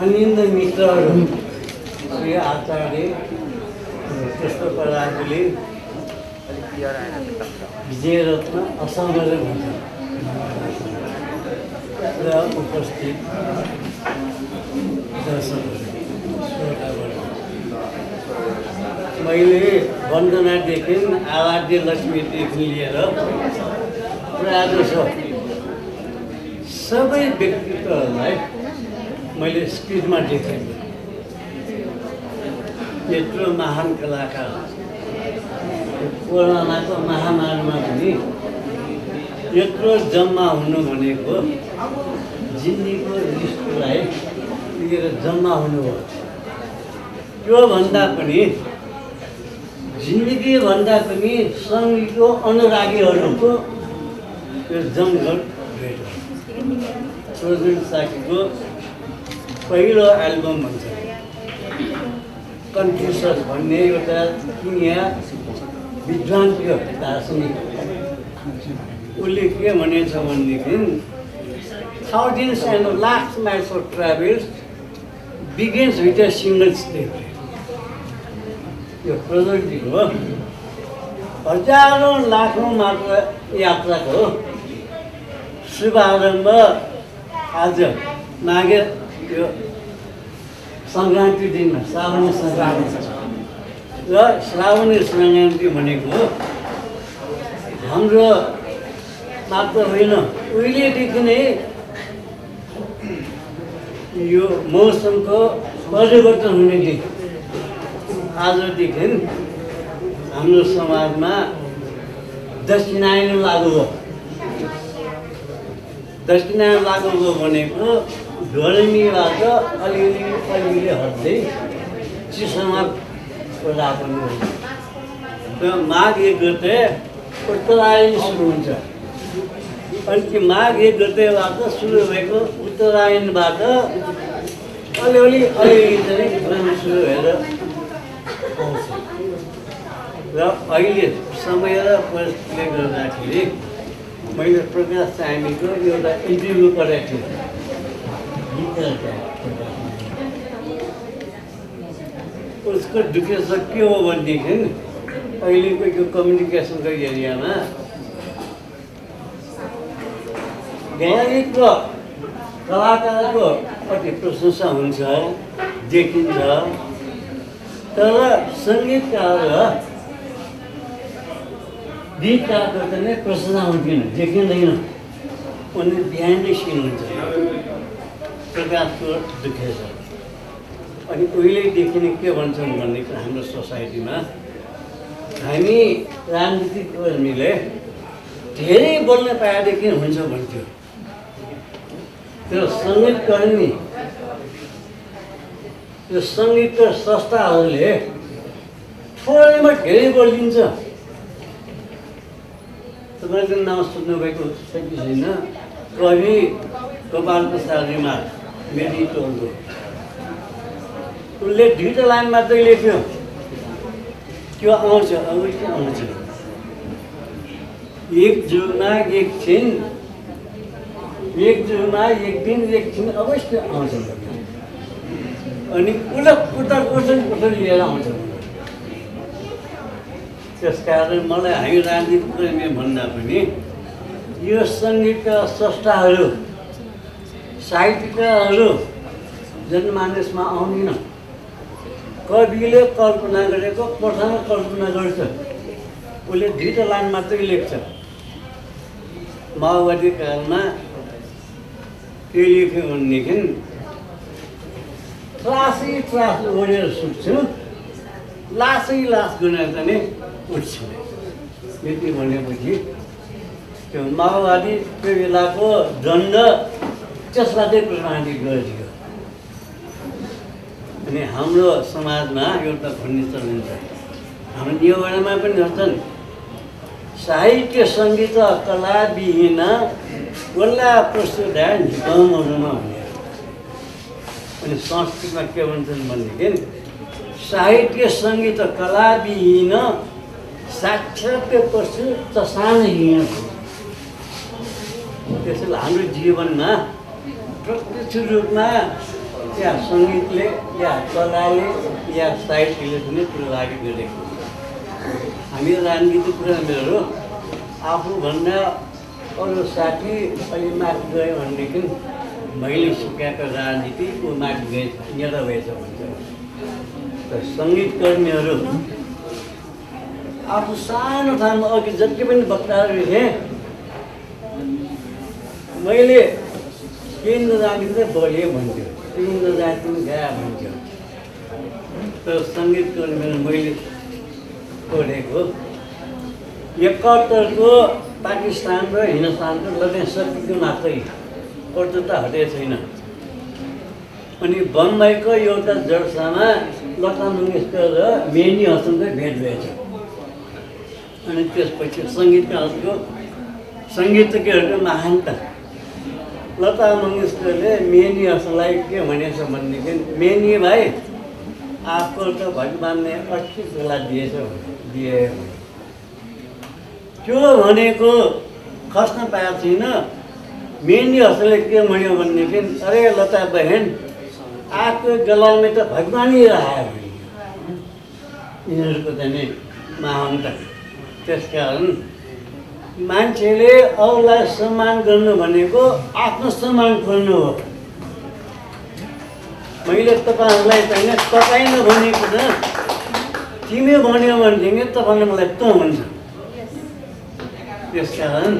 अनिन्द मित्रहरू, श्री आचार्य कृष्ण पराजुले विजय रत्न असामले भन्छ र उपस्थित दर्शकहरू, मैले वन्दनादेखि आराध्य लक्ष्मीदेखि लिएर प्रायः सबै व्यक्तित्वहरूलाई मैले स्क्रिनमा देखेँ। यत्रो महान कलाकार कोरोनाको महामारीमा पनि यत्रो जम्मा हुनु भनेको जिन्दगीको रिस्कलाई लिएर जम्मा हुनुभयो। त्योभन्दा पनि जिन्दगीभन्दा पनि सङ्गीतको अनुरागीहरूको यो जमघट भेट हो। सुजन साकीको पहिलो एल्बम भन्छ कन्फ्युसस भन्ने एउटा दुनियाँ विद्वान थियो दार्शनिक। उसले के भनेछ भनेदेखि thousands and lakhs miles of travels begins with a single step. यो प्रकृति हो, हजारौँ लाखौँ मात्र यात्राको शुभारम्भ आज माघे यो सङ्क्रान्ति दिनमा श्रावणी सङ्क्रान्ति र श्रावणी सङ्क्रान्ति भनेको हाम्रो मात्र होइन, उहिलेदेखि नै यो मौसमको परिवर्तन हुने दिन आजदेखि हाम्रो समाजमा दक्षिणायन लागु हो। दक्षिणायन लागु हो भनेको गर्मीबाट अलिअलि हट्दै चिसोमा लागु हो। र माघ 1 गते उत्तरायण सुरु हुन्छ। अनि माघ 1 गतेबाट सुरु भएको उत्तरायणबाट अलिअलि चाहिँ गर्मी सुरु भएर आउँछ। र अहिले समय र परिस्थितिले गर्दाखेरि मैले प्रकाश चामलिङको एउटा इन्टरभ्यू गरेको थिएँ। उसको दुखेस के हो भनेदेखि अहिलेको यो कम्युनिकेसनको एरियामा गायक र कलाकारको अति प्रशंसा हुन्छ, देखिन्छ, तर सङ्गीतकार र गीतकारको चाहिँ प्रशंसा हुँदैन, देखिँदैन। उनी बिहाइन्ड सिन हुन्छ। प्रकाशको दुखेछ। अनि उहिलेदेखि नै के भन्छन् भन्ने हाम्रो सोसाइटीमा हामी राजनीतिक कर्मीले धेरै बोल्न पाएदेखि हुन्छ भन्थ्यो। त्यो सङ्गीतकर्मी, त्यो सङ्गीतका संस्थाहरूले थोरैमा धेरै बोलिदिन्छ। तपाईँको नाम सुन्नुभएको छ कि छैन? कवि गोपाल प्रसाद रिमाल, मेरी टोल्दो। उसले 2 लाइन मात्रै लेख्यो, त्यो आउँछ, अवश्य आउँछ। एक जुगमा एक छिन, एक जुगमा एक दिन एक छिन अवश्य आउँछ। अनि उठक लिएर आउँछ। त्यस कारण मलाई हामी राजनीतिक कर्मी भन्दा पनि यो सङ्गीतका स्रष्टाहरू, साहित्यकारहरू जनमानसमा आउँदैन। कविले कल्पना गरेको कथामा कल्पना गर्छ, उसले 2 लाइन मात्रै लेख्छ। माओवादी कालमा के लेख्यो भनेदेखि त्रास ओढेर सुत्छु, लासै लास गुनेर चाहिँ उठ्छु। यति भनेपछि त्यो माओवादी त्यो बेलाको दण्ड त्यसलाई चाहिँ प्रमाणित गरिदियो। अनि हाम्रो समाजमा एउटा भन्ने चलन छ, हाम्रो नेवारमा पनि भन्छन् साहित्य सङ्गीत कला विहीन वल्ला प्रस्तुत झिकाउनुमा भन्ने। अनि संस्कृतमा के भन्छन् भनेदेखि साहित्य सङ्गीत कला विहीन साक्षात् प्रस्तुत चसानहीन। त्यसैले हाम्रो जीवनमा प्रत्यक्ष रूपमा या सङ्गीतले या कलाले या साहित्यले पनि प्रभावित गरेको। हामी राजनीतिक कर्मीहरू आफूभन्दा अरू साथी अलि माथि गयो भनेदेखि मैले सिकाएको राजनीति ऊ माथि गएछ, नेता भएछ भन्छ। र सङ्गीतकर्मीहरू आफू सानो ठाउँमा अघि जति पनि वक्ताहरू थिएँ, मैले केन्द्र जाति बोले भन्थ्यो, केन्द्र जाति गए भन्थ्यो। तर सङ्गीतकर्मीहरू मैले पढेको 71को पाकिस्तान र हिन्दुस्तानको लग्ने शक्तिको मात्रै कर्तृत्व हटेको छैन। अनि बम्बईको एउटा जलसामा लता मङ्गेशकर र मेनी हसनको भेट भएछ। अनि त्यसपछि सङ्गीतकारहरूको सङ्गीतज्ञहरूको महानता लता मङ्गेशकरले मेनी हसनलाई के भनेछ भनेदेखि मेनी भाइ आपको त भगवान ने 28 तोला दिए। त्यो भनेको खस्न पाएको छैन। मेनी हसनले के भन्यो भनेदेखि अरे लता बहन आपको गला में तो भगवान ही रहा है। यिनीहरूको चाहिँ महानता। त्यसकारण मान्छेले अरूलाई सम्मान गर्नु भनेको आफ्नो सम्मान खोल्नु हो। मैले तपाईँहरूलाई चाहिँ तपाईँ नभनेको त तिमी भन्यो भनेदेखि तपाईँले मलाई तँ भन्छ। त्यसकारण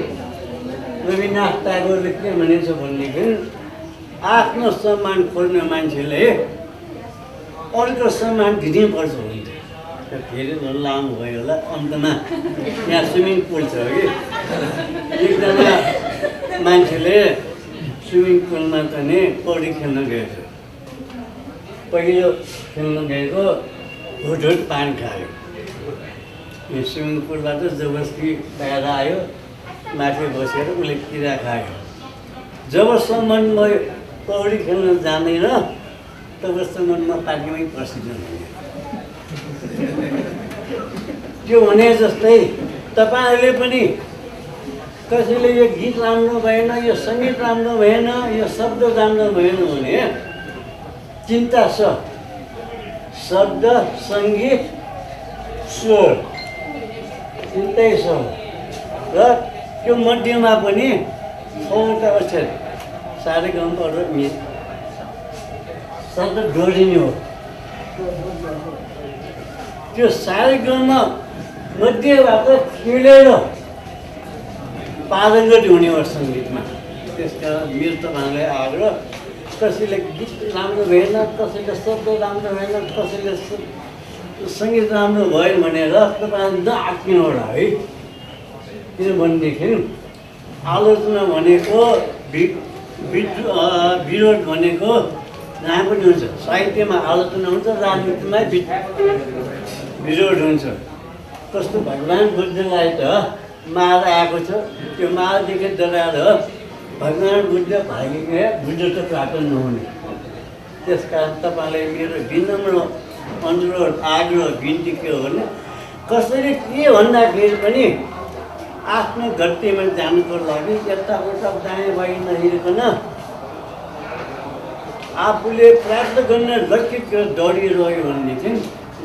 रविन्द्रनाथ ट्यागोरले के भनेछ भनेदेखि आफ्नो सम्मान खोल्ने मान्छेले अरूको सम्मान दिनैपर्छ हुन्छ। फेरि लामो भयो होला। अन्तमा यहाँ स्विमिङ पुल छ कि एकजना मान्छेले स्विमिङ पुलमा चाहिँ पौडी खेल्न गएछ। पहिलो खेल्न गएको हुटहुट पानी खायो। यो स्विमिङ पुलबाट जबरजस्ती बाहिर आयो, माथि बसेर उसले किरा खायो। जबसम्म म पौडी खेल्न जाँदैन तबसम्म म पानीमै पसिदिनु। त्यो भने जस्तै तपाईँहरूले पनि कसैले यो गीत राम्रो भएन, यो सङ्गीत राम्रो भएन, यो शब्द राम्रो भएन भने चिन्ता छ। शब्द, सङ्गीत, स्वर चिन्तै छ। र त्यो मध्यमा पनि 6वटा अक्षर सारे गाउँ र मित शब्द जोडिने हो। त्यो सारे गाउँमा मध्येबाट खिलेर पारङ्गत हुने हो सङ्गीतमा। त्यस कारण मेरो तपाईँलाई आग्रह, कसैले गीत राम्रो भएन, कसैले शब्द राम्रो भएन, कसैले सङ्गीत राम्रो भयो भनेर तपाईँले नआत्किनु होला है। किनभनेदेखि आलोचना भनेको विरोध भनेको जहाँ पनि हुन्छ। साहित्यमा आलोचना हुन्छ, राजनीतिमा विरोध हुन्छ। कस्तो भगवान् बुद्धलाई त मार आएको छ, त्यो मारदेखि डराएर भगवान् बुद्ध भागिने बुद्ध त प्राप्त नहुने। त्यस कारण तपाईँलाई मेरो विनम्र अनुरोध आग्रह बिन्ती के हो भने कसैले के भन्दाखेरि पनि आफ्नो गतिमा जानुको लागि यताउता दायाँ बायाँ नहिँडिकन आफूले प्राप्त गर्ने लक्ष्यतिर दौडिरह्यो भनेदेखि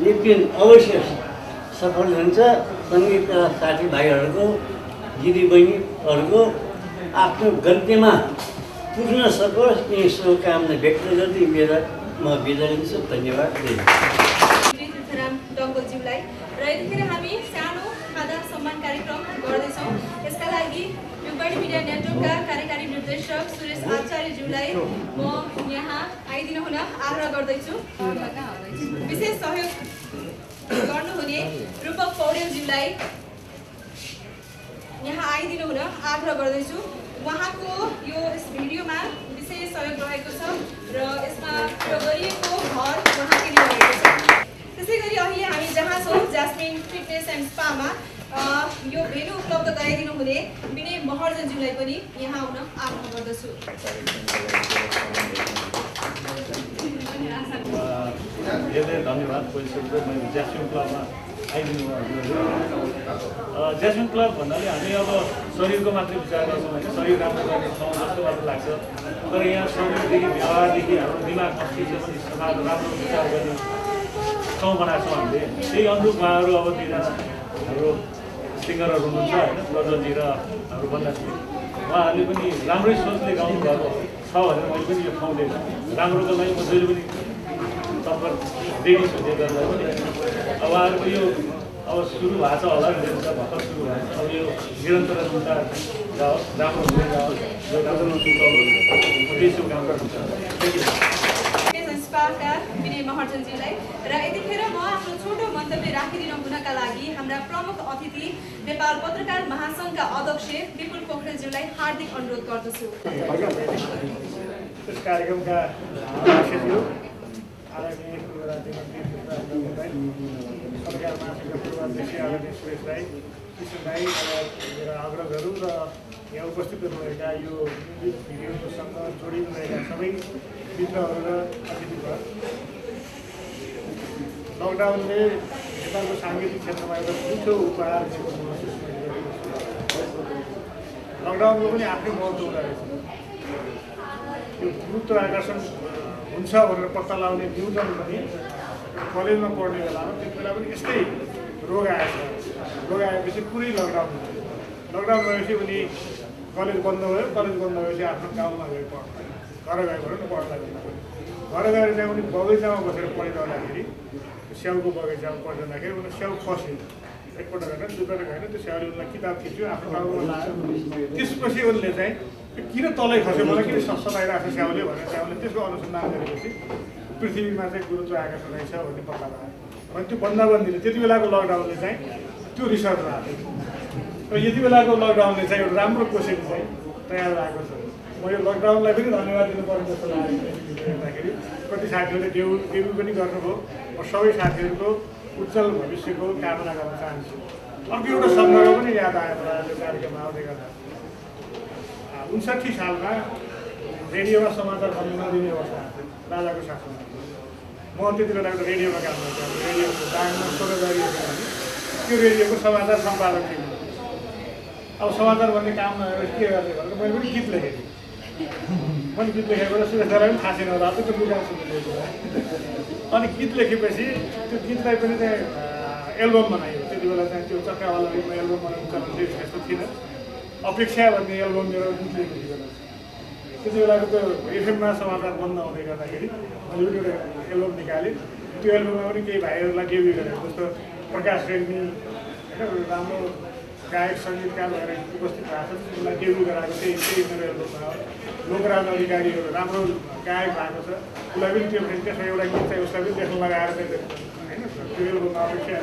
लेकिन अवश्य सफल हुन्छ। सङ्गीतका साथीभाइहरूको दिदीबहिनीहरूको आफ्नो गतिमा पुग्न सकोस्, यी शुभकामना व्यक्त गर्दै म बिदा लिन्छु। धन्यवाद। तीर्थराम डङ्गलज्यूलाई र यतिखेर हामी सानो खादा सम्मान कार्यक्रम गर्दैछौँ। यसका लागि युगबाणी मिडिया नेटवर्कका कार्यकारी निर्देशक सुरेश आचार्यज्यूलाई म यहाँ आइदिनु हुन आग्रह गर्दैछु। विशेष सहयोग गर्नुहुने रूपक पौडेलज्यूलाई यहाँ आइदिनु हुन आग्रह गर्दैछु। उहाँको यो भिडियोमा विशेष सहयोग रहेको छ र यसमा प्रयोग गरिएको घर उहाँकै रहेको छ। त्यसै गरी अहिले हामी जहाँ छौँ जास्मिन फिटनेस एन्ड स्पामा यो भेन्यू उपलब्ध गराइदिनु हुने विनय महर्जनज्यूलाई पनि यहाँ आउन आग्रह गर्दछु। धेरै धन्यवाद। पहिलो मैले ज्यास्मिन क्लबमा आइदिनु भयो। ज्यास्मिन क्लब भन्नाले हामी अब शरीरको मात्रै विचार गर्छौँ होइन, शरीर राम्रो गर्ने ठाउँ जस्तो मात्र लाग्छ। तर यहाँ शरीरदेखि व्यवहारदेखि हाम्रो दिमाग मस्तिष्क पनि समाज राम्रो विचार गर्ने ठाउँ बनाएको छौँ हामीले। त्यही अनुरूप उहाँहरू अब दुईजना हाम्रो सिङ्गरहरू हुनुहुन्छ होइन, प्रज्वलजी र हाम्रो बन्दाजी। उहाँहरूले पनि राम्रै सोचले गाउनु भएको छ भनेर मैले पनि यो ठाउँ दिएँ। राम्रोको लागि म जहिले पनि तत्पर रेडी छु त्यो गर्दा पनि। अब उहाँहरूको यो अब सुरु भएको छ होला, भर्खर सुरु भएको छ। अब यो निरन्तर जाओस्, राम्रो हुँदै जाओस्, त्यही शुभकामना हुन्छ। संस्थाका विनय महर्जनज्यूलाई र यतिखेर म आफ्नो छोटो मन्तव्य राखिदिन हुनका लागि हाम्रा प्रमुख अतिथि नेपाल पत्रकार महासङ्घका अध्यक्ष विपुल पोखरेलज्यूलाई हार्दिक अनुरोध गर्दछु। यस कार्यक्रमका अध्यक्षज्यू आदरणीय पूर्व राज्यमन्त्री सरकार महासङ्घका पूर्व अध्यक्ष आदरणीय सुरेश राई, किशन राई र मेरा आग्रहहरू र यहाँ उपस्थित हुनुभएका यो म्युजिक भिडियोसँग जोडिनुभएका सबै मित्रहरू र अतिथिवर। लकडाउनले नेपालको साङ्गीतिक क्षेत्रमा एउटा मिठो उपहार दिएको महसुस लकडाउनको पनि आफ्नै महत्त्व हुँदो रहेछ। यो गुरुत्व आकर्षण हुन्छ भनेर पत्ता लगाउने न्युटन पनि कलेजमा पढ्ने बेलामा त्यति बेला पनि यस्तै रोग आएछ। रोग आएपछि पुरै लकडाउन भयो। लकडाउन भएपछि उनी कलेज बन्द भयो। कलेज बन्द भएपछि आफ्नो गाउँमा गएर पढ्नु, घर गयो भने न पढ्दा घर गएर चाहिँ उनी बगैँचामा बसेर पढिरहँदाखेरि स्याउको बगैँचामा पढिरहँदाखेरि उनी स्याउ खस्यो। एकपल्ट गएन, दुईपल्ट गएन, त्यो स्याउले उनलाई किताब खिच्यो, आफ्नो गाउँमा लायो। त्यसपछि उनले चाहिँ किन तलै खस्यो, मलाई किन सताइरहेको छ स्याउले भनेर चाहिँ उनले त्यसको अनुसन्धान गरेपछि पृथ्वीमा चाहिँ गुरुत्व आकर्षण रहेछ भन्ने पत्ता लगायो। भने त्यो बन्दाबन्दीले त्यति बेलाको लकडाउनले चाहिँ त्यो रिसर्च राख्यो र यति बेलाको लकडाउनले चाहिँ एउटा राम्रो कोसिस चाहिँ तयार भएको छ। म यो लकडाउनलाई पनि धन्यवाद दिनुपर्ने जस्तो लागेको हेर्दाखेरि कति साथीहरूले डेब्यु पनि गर्नुभयो। म सबै साथीहरूको उज्जवल भविष्यको कामना गर्न चाहन्छु। अर्को एउटा सम्झना पनि याद आयो मलाई यो कार्यक्रममा आउँदै गर्दा। 59 सालमा रेडियोमा समाचार भन्नु नदिने अवस्था थियो राजाको शासनमा। म त्यति बेला एउटा रेडियोमा काम गर्थेँ। रेडियोको दाङमा 16 गरिएको थियो। त्यो रेडियोको समाचार सम्पादक थिएँ। अब समाचार भन्ने काम नभएर के गर्ने भनेर मैले पनि गीत लेखेँ। मैले गीत लेखेको र सुरेश दालाई पनि थाहा छैन होला, त्यो बुझाएको सुन्नु। अनि गीत लेखेपछि त्यो गीतलाई पनि चाहिँ एल्बम बनायो। त्यति बेला चाहिँ त्यो चक्रावालामा एल्बम बनाउनु चलन त्यस्तो थिएन। अपेक्षा भन्ने एल्बम मेरो गीत लेखेको थियो। त्यति बेलाको त्यो एफएममा समाचार बन्द हुँदै गर्दाखेरि मैले पनि एउटा एल्बम निकालेँ। त्यो एल्बममा पनि केही भाइहरूलाई डेब्यु गरेँ, जस्तो प्रकाश रेग्मी, होइन राम्रो गायक सङ्गीतकार भएर उपस्थित भएको छ। उसलाई डेब्यु गराएको त्यही मेरो एउटा लोकराज अधिकारीहरू राम्रो गायक भएको छ। उसलाई पनि त्यो त्यसमा एउटा गीत चाहिँ उसलाई पनि देख्न लगाएर होइन त्यो एल्बममा अपेक्षा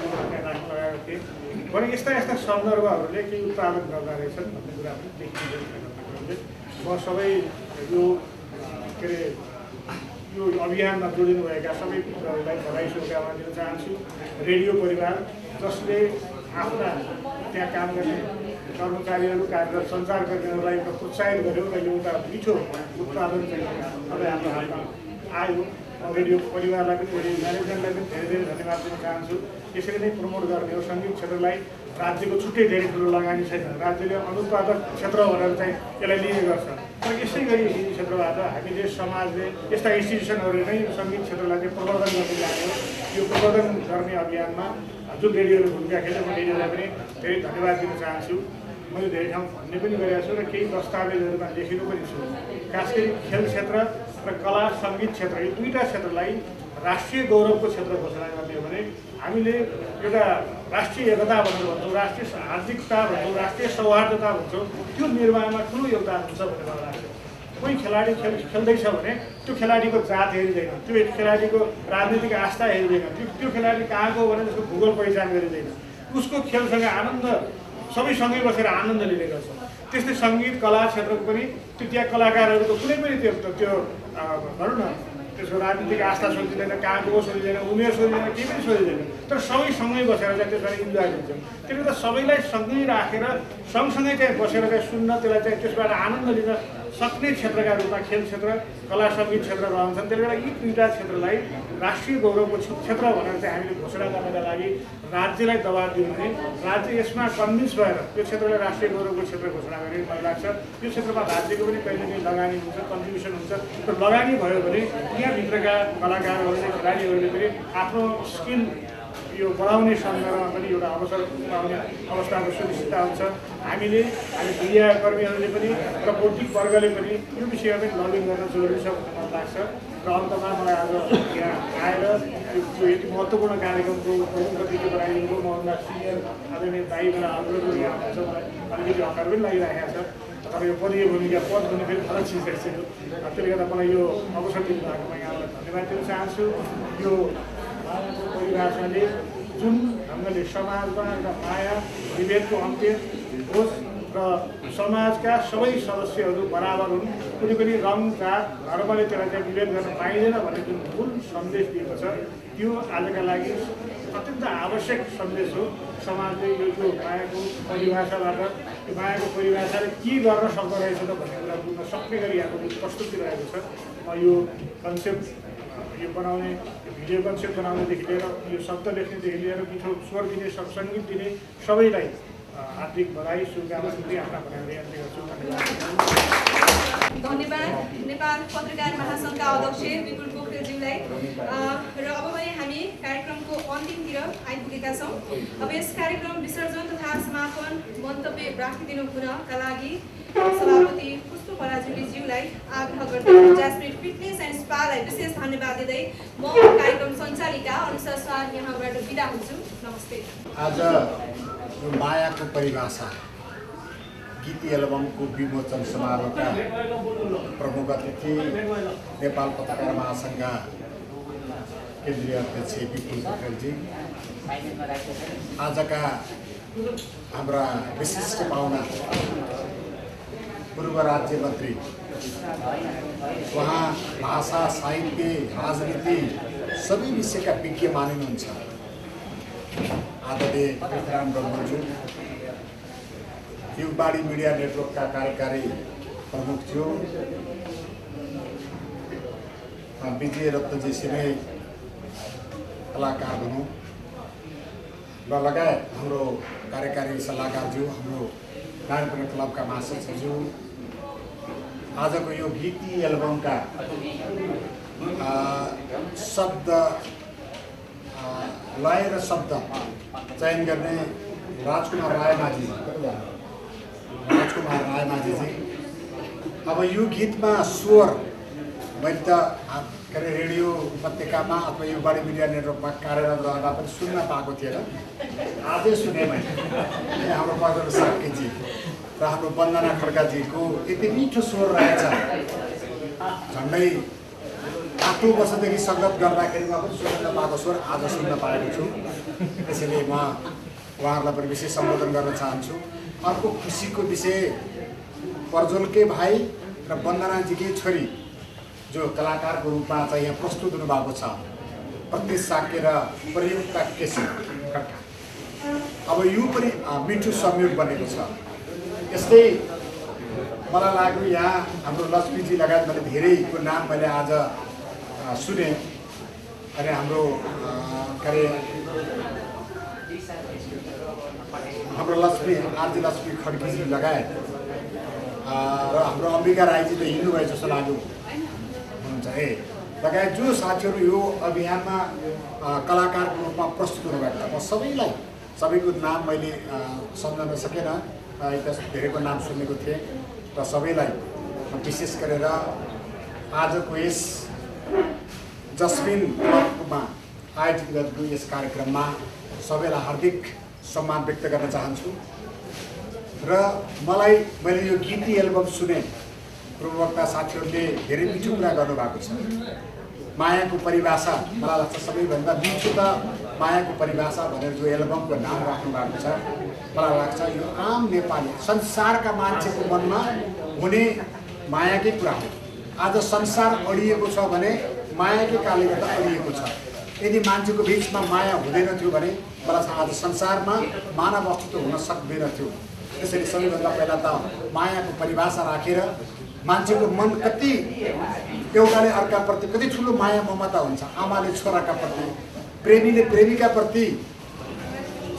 राख्न लगाएको थिएँ भने यस्ता यस्ता सन्दर्भहरूले केही उत्पादन गर्दा रहेछन् भन्ने कुरा पनि देखिन्छ। म सबै यो के अरे यो अभियानमा जोडिनुभएका सबै मित्रहरूलाई बधाई शुभकामना दिन चाहन्छु। रेडियो परिवार जसले आफ्ना त्यहाँ काम गर्ने कर्मचारीहरू कार्यरत सञ्चारकर्मीहरूलाई एउटा प्रोत्साहित गर्यो र एउटा मिठो उत्पादन चाहिँ सबै हाम्रो हातमा आयो। रेडियो परिवारलाई पनि रेडियो म्यानेजमेन्टलाई पनि धेरै धेरै धन्यवाद दिन चाहन्छु। यसरी नै प्रमोट गर्ने हो। सङ्गीत क्षेत्रलाई राज्यको छुट्टै धेरै ठुलो लगानी छैन। राज्यले अनुत्पादक क्षेत्र भनेर चाहिँ यसलाई लिने गर्छ। तर यसै गरी यी क्षेत्रबाट हामीले समाजले यस्ता इन्स्टिट्युसनहरूले नै सङ्गीत क्षेत्रलाई चाहिँ प्रवर्धन गर्दै लाग्यो। यो प्रवर्धन गर्ने अभियानमा जुन रेडियोले भूमिका खेल्यो म रेडियोलाई पनि धेरै धन्यवाद दिन चाहन्छु। मैले धेरै ठाउँ भन्ने पनि गरेको छु र केही दस्तावेजहरूमा लेखेको पनि छु। खास गरी खेल क्षेत्र र कला सङ्गीत क्षेत्र यो दुईवटा क्षेत्रलाई राष्ट्रिय गौरवको क्षेत्र घोषणा गर्ने हो भने हामीले एउटा राष्ट्रिय एकता भनेर भन्छौँ, राष्ट्रिय हार्दिकता भन्छौँ, राष्ट्रिय सौहार्दता भन्छौँ। त्यो निर्माणमा ठुलो योगदान हुन्छ भनेर मलाई लाग्छ। कोही खेलाडी खेल्दैछ भने त्यो खेलाडीको जात हेरिँदैन, त्यो खेलाडीको राजनीतिक आस्था हेरिँदैन, त्यो खेलाडी कहाँको भने त्यसको भूगोल पहिचान गरिँदैन। उसको खेलसँग आनन्द सबै सँगै बसेर आनन्द लिने गर्छ। त्यस्तै सङ्गीत कला क्षेत्रको पनि त्यो त्यहाँ कलाकारहरूको कुनै पनि त्यो भनौँ न त्यसको राजनीतिक आस्था सोधिँदैन, कहाँको सोधिँदैन, उमेर सोधिँदैन, केही पनि सोधिँदैन। तर सबै सँगै बसेर चाहिँ त्यसबाट इन्जोय हुन्छ। त्यसले गर्दा सबैलाई सँगै राखेर सँगसँगै चाहिँ बसेर चाहिँ सुन्न, त्यसलाई चाहिँ त्यसबाट आनन्द लिन सक्ने क्षेत्रका रूपमा खेल क्षेत्र कला सङ्गीत क्षेत्र रहन्छन्। त्यसले गर्दा यी दुईवटा क्षेत्रलाई राष्ट्रिय गौरवको क्षेत्र भनेर चाहिँ हामीले घोषणा गर्नका लागि राज्यलाई दबाब दियो भने राज्य यसमा कन्भिन्स भएर यो क्षेत्रलाई राष्ट्रिय गौरवको क्षेत्र घोषणा गर्ने मलाई लाग्छ। यो क्षेत्रमा राज्यको पनि कहिले कहीँ लगानी हुन्छ, कन्ट्रिब्युसन हुन्छ। तर लगानी भयो भने यहाँभित्रका कलाकारहरूले खेलाडीहरूले पनि आफ्नो स्किल यो बढाउने सन्दर्भमा पनि एउटा अवसर पाउने अवस्थाको सुनिश्चितता हुन्छ। हामी मीडियाकर्मीहरूले पनि र बौद्धिक वर्गले पनि यो विषयमा पनि लबिङ गर्न जरुरी छ भन्ने मलाई लाग्छ। र अन्तमा मलाई आज यहाँ आएर यो यति महत्त्वपूर्ण कार्यक्रमको प्रमुख अतिथि बनाइदिनुको मभन्दा सिनियर आदरणीय दाइबाट अनुरोध गरिरहेको छ। मलाई अलिकति हतार पनि लागिरहेको छ। तर यो पदीय भूमिका पद भने फेरि फरक चिज रहेछ। त्यसले गर्दा मलाई यो अवसर दिनुभएकोमा यहाँलाई धन्यवाद दिन चाहन्छु। यो परिभाषाले जुन ढङ्गले समाजमा एउटा माया विभेदको अन्त्य होस् र समाजका सबै सदस्यहरू बराबर हुन्, कुनै पनि रङ जात धर्मले त्यसलाई चाहिँ विभेद गर्न पाइँदैन भन्ने जुन मूल सन्देश दिएको छ त्यो आजका लागि अत्यन्त आवश्यक सन्देश हो। समाजले यो मायाको परिभाषाबाट यो मायाको परिभाषाले के गर्न सक्दो रहेछ त भन्ने कुरा बुझ्न सक्ने गरी यहाँको जुन प्रस्तुति रहेको छ। म यो कन्सेप्ट यो बनाउने भिडियो कन्सेप्ट बनाउनेदेखि लिएर यो शब्द लेख्नेदेखि लिएर मिठो स्वर दिने सङ्गीत दिने सबैलाई हार्दिक बधाई शुभकामना दिँदै आफ्ना भनाइहरू याद गर्छु। धन्यवाद नेपाल पत्रकार महासङ्घका अध्यक्ष विपुल पोखरेलज्यूलाई। र अब भने हामी कार्यक्रमको अन्तिमतिर आइपुगेका छौँ। अब यस कार्यक्रम विसर्जन तथा समापन मन्तव्य राखिदिनु हुनका लागि सभापति पुष्प पराजुलीज्यूलाई आग्रह गर्दै जास्मिन फिटनेस एन्ड स्पालाई विशेष धन्यवाद दिँदै म कार्यक्रम सञ्चालिका अनुसार स्वार यहाँबाट बिदा हुन्छु। नमस्ते। आज यो मायाको परिभाषा गीत एल्बमको विमोचन समारोहका प्रमुख अतिथि नेपाल पत्रकार महासङ्घका केन्द्रीय अध्यक्ष विपुल पोखरेलजी, आजका हाम्रा विशिष्ट पाहुना पूर्व राज्य मन्त्री, उहाँ भाषा साहित्य राजनीति सबै विषयका विज्ञ मानिनुहुन्छ आदरणीय पृथ्वीराम ब्रह्मज्यू, युगबाडी मिडिया नेटवर्कका कार्यकारी प्रमुख थियो विजय रत्नजी सिमे कलाकार भनौँ र लगायत हाम्रो कार्यकारी सल्लाहकारज्यू, हाम्रो नारायण क्लबका महासचिवज्यू, आजको यो गीती एल्बमका शब्द लय र शब्द चयन गर्ने राजकुमार रायमाझीजी, अब यो गीतमा स्वर मैले त के अरे रेडियो उपत्यकामा अथवा युगबाडी मिडिया नेटवर्कमा कार्यरत रहँदा पनि सुन्न पाएको थिएन। आजै सुने मैले हाम्रो पदर साकेजी र हाम्रो वन्दना खड्काजीको यति मिठो स्वर रहेछ। झन्डै 8 वर्षदेखि सङ्गत गर्दाखेरिमा पनि सुन्न पाएको स्वर आज सुन्न पाएको छु। त्यसैले म उहाँहरूलाई पनि विशेष सम्बोधन गर्न चाहन्छु। अर्को खुसीको विषय प्रज्वलकै भाइ र वन्दनाजीकै छोरी जो कलाकारको रूपमा चाहिँ यहाँ प्रस्तुत हुनुभएको छ, प्रत्येश साके र प्रयुक्ता केसी खड्का। अब यो पनि मिठो संयोग बनेको छ। यस्तै मलाई लाग्यो यहाँ हाम्रो लक्ष्मीजी लगायत मैले धेरैको नाम मैले आज सुने। अनि हाम्रो के अरे हाम्रो लक्ष्मी आरजी लक्ष्मी खड्कीजी लगायत र हाम्रो अम्बिका राईजी त हिँड्नुभयो जस्तो लाग्यो हुनुहुन्छ लगायत जो साथीहरू यो अभियानमा कलाकारको रूपमा प्रस्तुत हुनुभएको छ। म सबैको नाम मैले सम्झन सकेन, धेरैको नाम सुनेको थिएँ र सबैलाई विशेष गरेर आजको यस जस्मिन क्लबमा आयोजित गरेको यस कार्यक्रममा सबैलाई हार्दिक सम्मान व्यक्त गर्न चाहन्छु। र मैले यो गीती एल्बम सुने, प्रवक्ता साथीहरूले धेरै मिठो कुरा गर्नुभएको छ। मायाको परिभाषा मलाई लाग्छ सबैभन्दा मिठो त मायाको परिभाषा भनेर जो एल्बमको नाम राख्नु भएको छ, मलाई लाग्छ यो आम नेपाली संसारका मान्छेको मनमा हुने मायाकै कुरा हो। आज संसार अडिएको छ भने मायाकै कारणले गर्दा अडिएको छ। यदि मान्छेको बिचमा माया हुँदैन थियो भने मलाई लाग्छ आज संसारमा मानव अस्तित्व हुन सक्दैन थियो। त्यसैले सबैभन्दा पहिला त मायाको परिभाषा राखेर मान्छेको मन कति एउटाले अर्काप्रति कति ठुलो माया ममता हुन्छ। आमाले छोराका प्रति, प्रेमीले प्रेमिकाप्रति,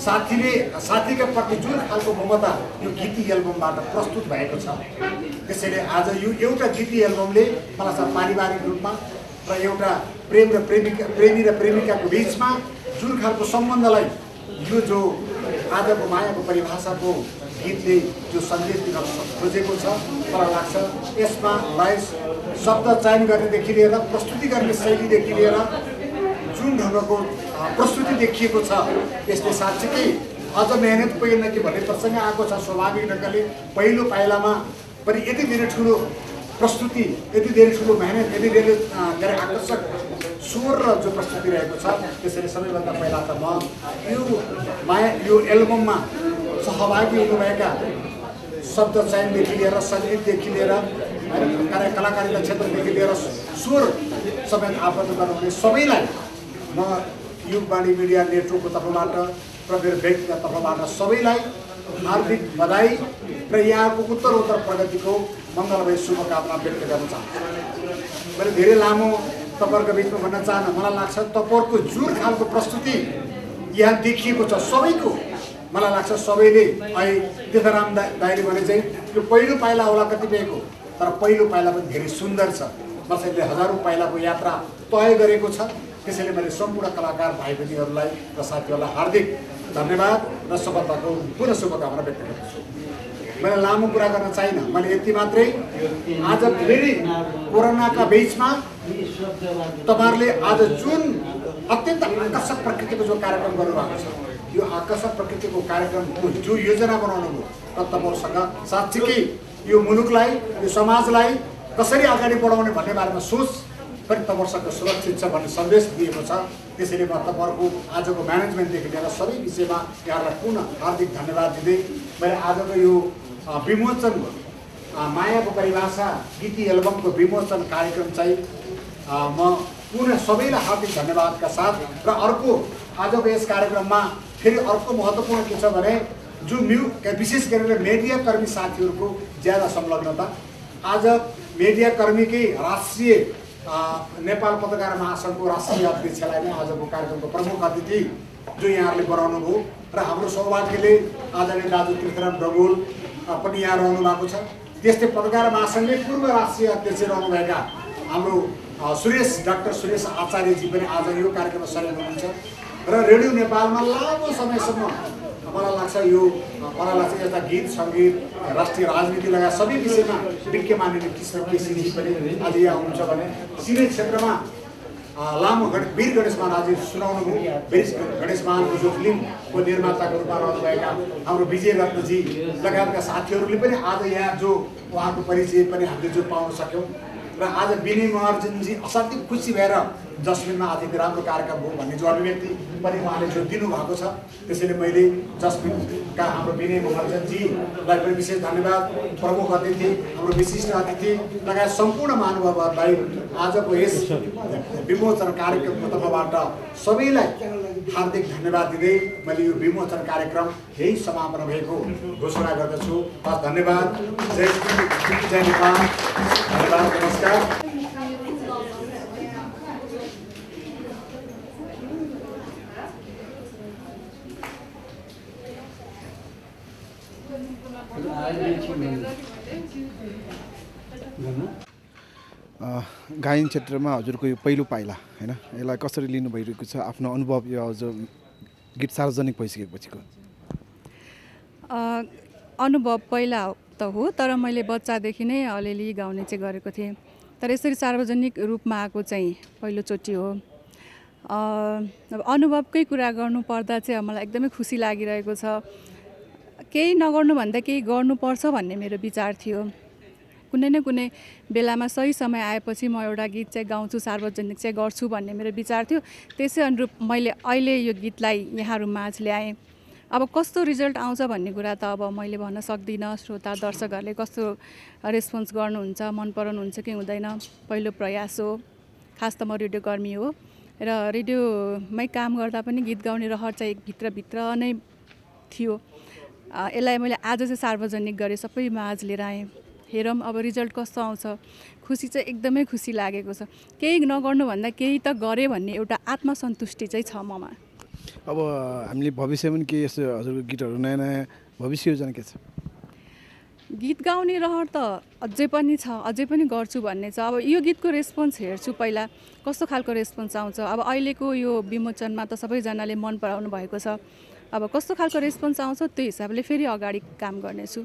साथीले साथीका प्रति जुन खालको ममता यो गीती एल्बमबाट प्रस्तुत भएको छ। त्यसैले आज यो एउटा गीती एल्बमले मलाई लाग्छ पारिवारिक रूपमा र एउटा प्रेमी र प्रेमिकाको बिचमा जुन खालको सम्बन्धलाई यो जो आजको मायाको परिभाषाको गीतले जो सन्देश दिन खोजेको छ, मलाई लाग्छ यसमा शब्द चयन गर्नेदेखि लिएर प्रस्तुति गर्ने शैलीदेखि लिएर जुन ढङ्गको प्रस्तुति देखिएको छ, यसले साँच्चीकै अझ मेहनत पुगेन कि भन्ने प्रसङ्ग आएको छ। स्वाभाविक ढङ्गले पहिलो पाइलामा पनि यति धेरै ठुलो प्रस्तुति, यति धेरै ठुलो मेहनत, यति धेरै आकर्षक स्वर र जो प्रस्तुति रहेको छ। त्यसैले सबैभन्दा पहिला त म यो एल्बममा सहभागी हुनुभएका शब्द चयनदेखि लिएर सङ्गीतदेखि लिएर कलाकारिता क्षेत्रदेखि लिएर स्वर समेत आबद्ध गर्नुहुने सबैलाई म युगबाडी मिडिया नेटवर्कको तर्फबाट र मेरो व्यक्तिगत तर्फबाट सबैलाई हार्दिक बधाई र यहाँको उत्तरोत्तर प्रगतिको मङ्गलमय शुभकामना व्यक्त गर्न चाहन्छु। मैले धेरै लामो तपाईँहरूको बिचमा भन्न चाहन्न, मलाई लाग्छ तपाईँहरूको जुन खालको प्रस्तुति यहाँ देखिएको छ सबैको, मलाई लाग्छ सबैले अहिले तीर्थराम दाइले भने चाहिँ यो पहिलो पाइला होला कतिपयको, तर पहिलो पाइला पनि धेरै सुन्दर छ। कसैले हजारौँ पाइलाको यात्रा तय गरेको छ। त्यसैले मैले सम्पूर्ण कलाकार भाइ बहिनीहरूलाई र साथीहरूलाई हार्दिक धन्यवाद र सफलताको पुनः शुभकामना व्यक्त गर्दछु। मैले लामो कुरा गर्न चाहिनँ, मैले यति मात्रै आज फेरि कोरोनाका बिचमा तपाईँहरूले आज जुन अत्यन्त आकर्षक प्रकृतिको जो कार्यक्रम गर्नुभएको छ, यो आकर्षक प्रकृतिको कार्यक्रमको जो योजना बनाउनु भयो र तपाईँहरूसँग साँच्चीकै यो मुलुकलाई, यो समाजलाई कसरी अगाडि बढाउने भन्ने बारेमा सोच पनि तपाईँहरूसँग सुरक्षित छ भन्ने सन्देश दिएको छ। त्यसैले म तपाईँहरूको आजको म्यानेजमेन्टदेखि लिएर सबै विषयमा यहाँलाई पुनः हार्दिक धन्यवाद दिँदै मैले आजको यो विमोचन मायाको परिभाषा गीती एल्बमको विमोचन कार्यक्रम चाहिँ म पुनः सबैलाई हार्दिक धन्यवादका साथ र अर्को आजको यस कार्यक्रममा फेरि अर्को महत्त्वपूर्ण के छ भने जो विशेष गरेर मिडियाकर्मी साथीहरूको ज्यादा संलग्नता। आज मिडियाकर्मीकै राष्ट्रिय नेपाल पत्रकार महासङ्घको राष्ट्रिय अध्यक्षलाई नै आजको कार्यक्रमको प्रमुख अतिथि जो यहाँहरूले बनाउनु भयो र हाम्रो सौभाग्यले आदरणीय दाजु तीर्थराम डगोल पनि यहाँ रहनु भएको छ। त्यस्तै पत्रकार महासङ्घले पूर्व राष्ट्रिय अध्यक्ष रहनुभएका हाम्रो डाक्टर सुरेश आचार्यजी पनि आज यो कार्यक्रममा सहयोग हुनुहुन्छ र रेडियो नेपालमा लामो समयसम्म मलाई लाग्छ यता गीत सङ्गीत राष्ट्रिय राजनीति लगायत सबै विषयमा विज्ञ मानिने कृष्ण केसीजी पनि आज यहाँ हुनुहुन्छ भने सिने क्षेत्रमा लामो वीर गणेश महाराजले सुनाउनु भयो। वीर गणेश महाराजको जो फिल्मको निर्माताको रूपमा रहनुभएका हाम्रो विजय रत्नजी लगायतका साथीहरूले पनि आज यहाँ जो उहाँको परिचय पनि हामीले जो पाउन सक्यौँ र आज विनय महर्जनजी असाध्यै खुसी भएर जस्मिनमा अतिथि राम्रो कार्यक्रम हो भन्ने जो अभिव्यक्ति पनि उहाँले जो दिनुभएको छ, त्यसैले मैले जस्मिनका हाम्रो विनय महर्जनजीलाई पनि विशेष धन्यवाद, प्रमुख अतिथि हाम्रो विशिष्ट अतिथि लगायत सम्पूर्ण महानुभावहरूलाई आजको यस विमोचन कार्यक्रमको तर्फबाट सबैलाई हार्दिक धन्यवाद दिँदै मैले यो विमोचन कार्यक्रम यही समापन भएको घोषणा गर्दछु। हस्, धन्यवाद। जय श्री जय नेपाल। धन्यवाद, नमस्कार। गायन क्षेत्रमा हजुरको यो पहिलो पाइला हैन, यसलाई कसरी लिनु भइरहेको छ, आफ्नो अनुभव यो हजुर गीत सार्वजनिक भइसकेपछिको? अनुभव पहिला त हो, तर मैले बच्चादेखि नै अलिअलि गाउने चाहिँ गरेको थिएँ, तर यसरी सार्वजनिक रूपमा आएको चाहिँ पहिलोचोटि हो। अब अनुभवकै कुरा गर्नुपर्दा चाहिँ मलाई एकदमै खुसी लागिरहेको छ। केही नगर्नुभन्दा केही गर्नुपर्छ भन्ने मेरो विचार थियो। कुनै न कुनै बेलामा सही समय आएपछि म एउटा गीत चाहिँ गाउँछु, सार्वजनिक चाहिँ गर्छु भन्ने मेरो विचार थियो। त्यसै अनुरूप मैले अहिले यो गीतलाई यहाँहरू माझ ल्याएँ। अब कस्तो रिजल्ट आउँछ भन्ने कुरा त अब मैले भन्न सक्दिनँ। श्रोता दर्शकहरूले कस्तो रेस्पोन्स गर्नुहुन्छ, मन पराउनुहुन्छ कि हुँदैन, पहिलो प्रयास हो। खास त म रेडियो कर्मी हो र रेडियोमै काम गर्दा पनि गीत गाउने रहर चाहिँ भित्रभित्र नै थियो। यसलाई मैले आज चाहिँ सार्वजनिक गरेँ, सबै माझ लिएर आएँ। हेरौँ अब रिजल्ट कस्तो आउँछ। खुसी चाहिँ एकदमै खुसी लागेको छ। केही नगर्नुभन्दा केही त गरेँ भन्ने एउटा आत्मसन्तुष्टि चाहिँ छ ममा। अब हामीले भविष्यमा पनि के यस्तो हजुरको गीतहरू नयाँ नयाँ भविष्य योजना के छ? गीत गाउने रहर त अझै पनि छ, अझै पनि गर्छु भन्ने छ। अब यो गीतको रेस्पोन्स हेर्छु पहिला कस्तो खालको रेस्पोन्स आउँछ। अब अहिलेको यो विमोचनमा त सबैजनाले मन पराउनु भएको छ। अब कस्तो खालको रेस्पोन्स आउँछ त्यो हिसाबले फेरि अगाडि काम गर्नेछु।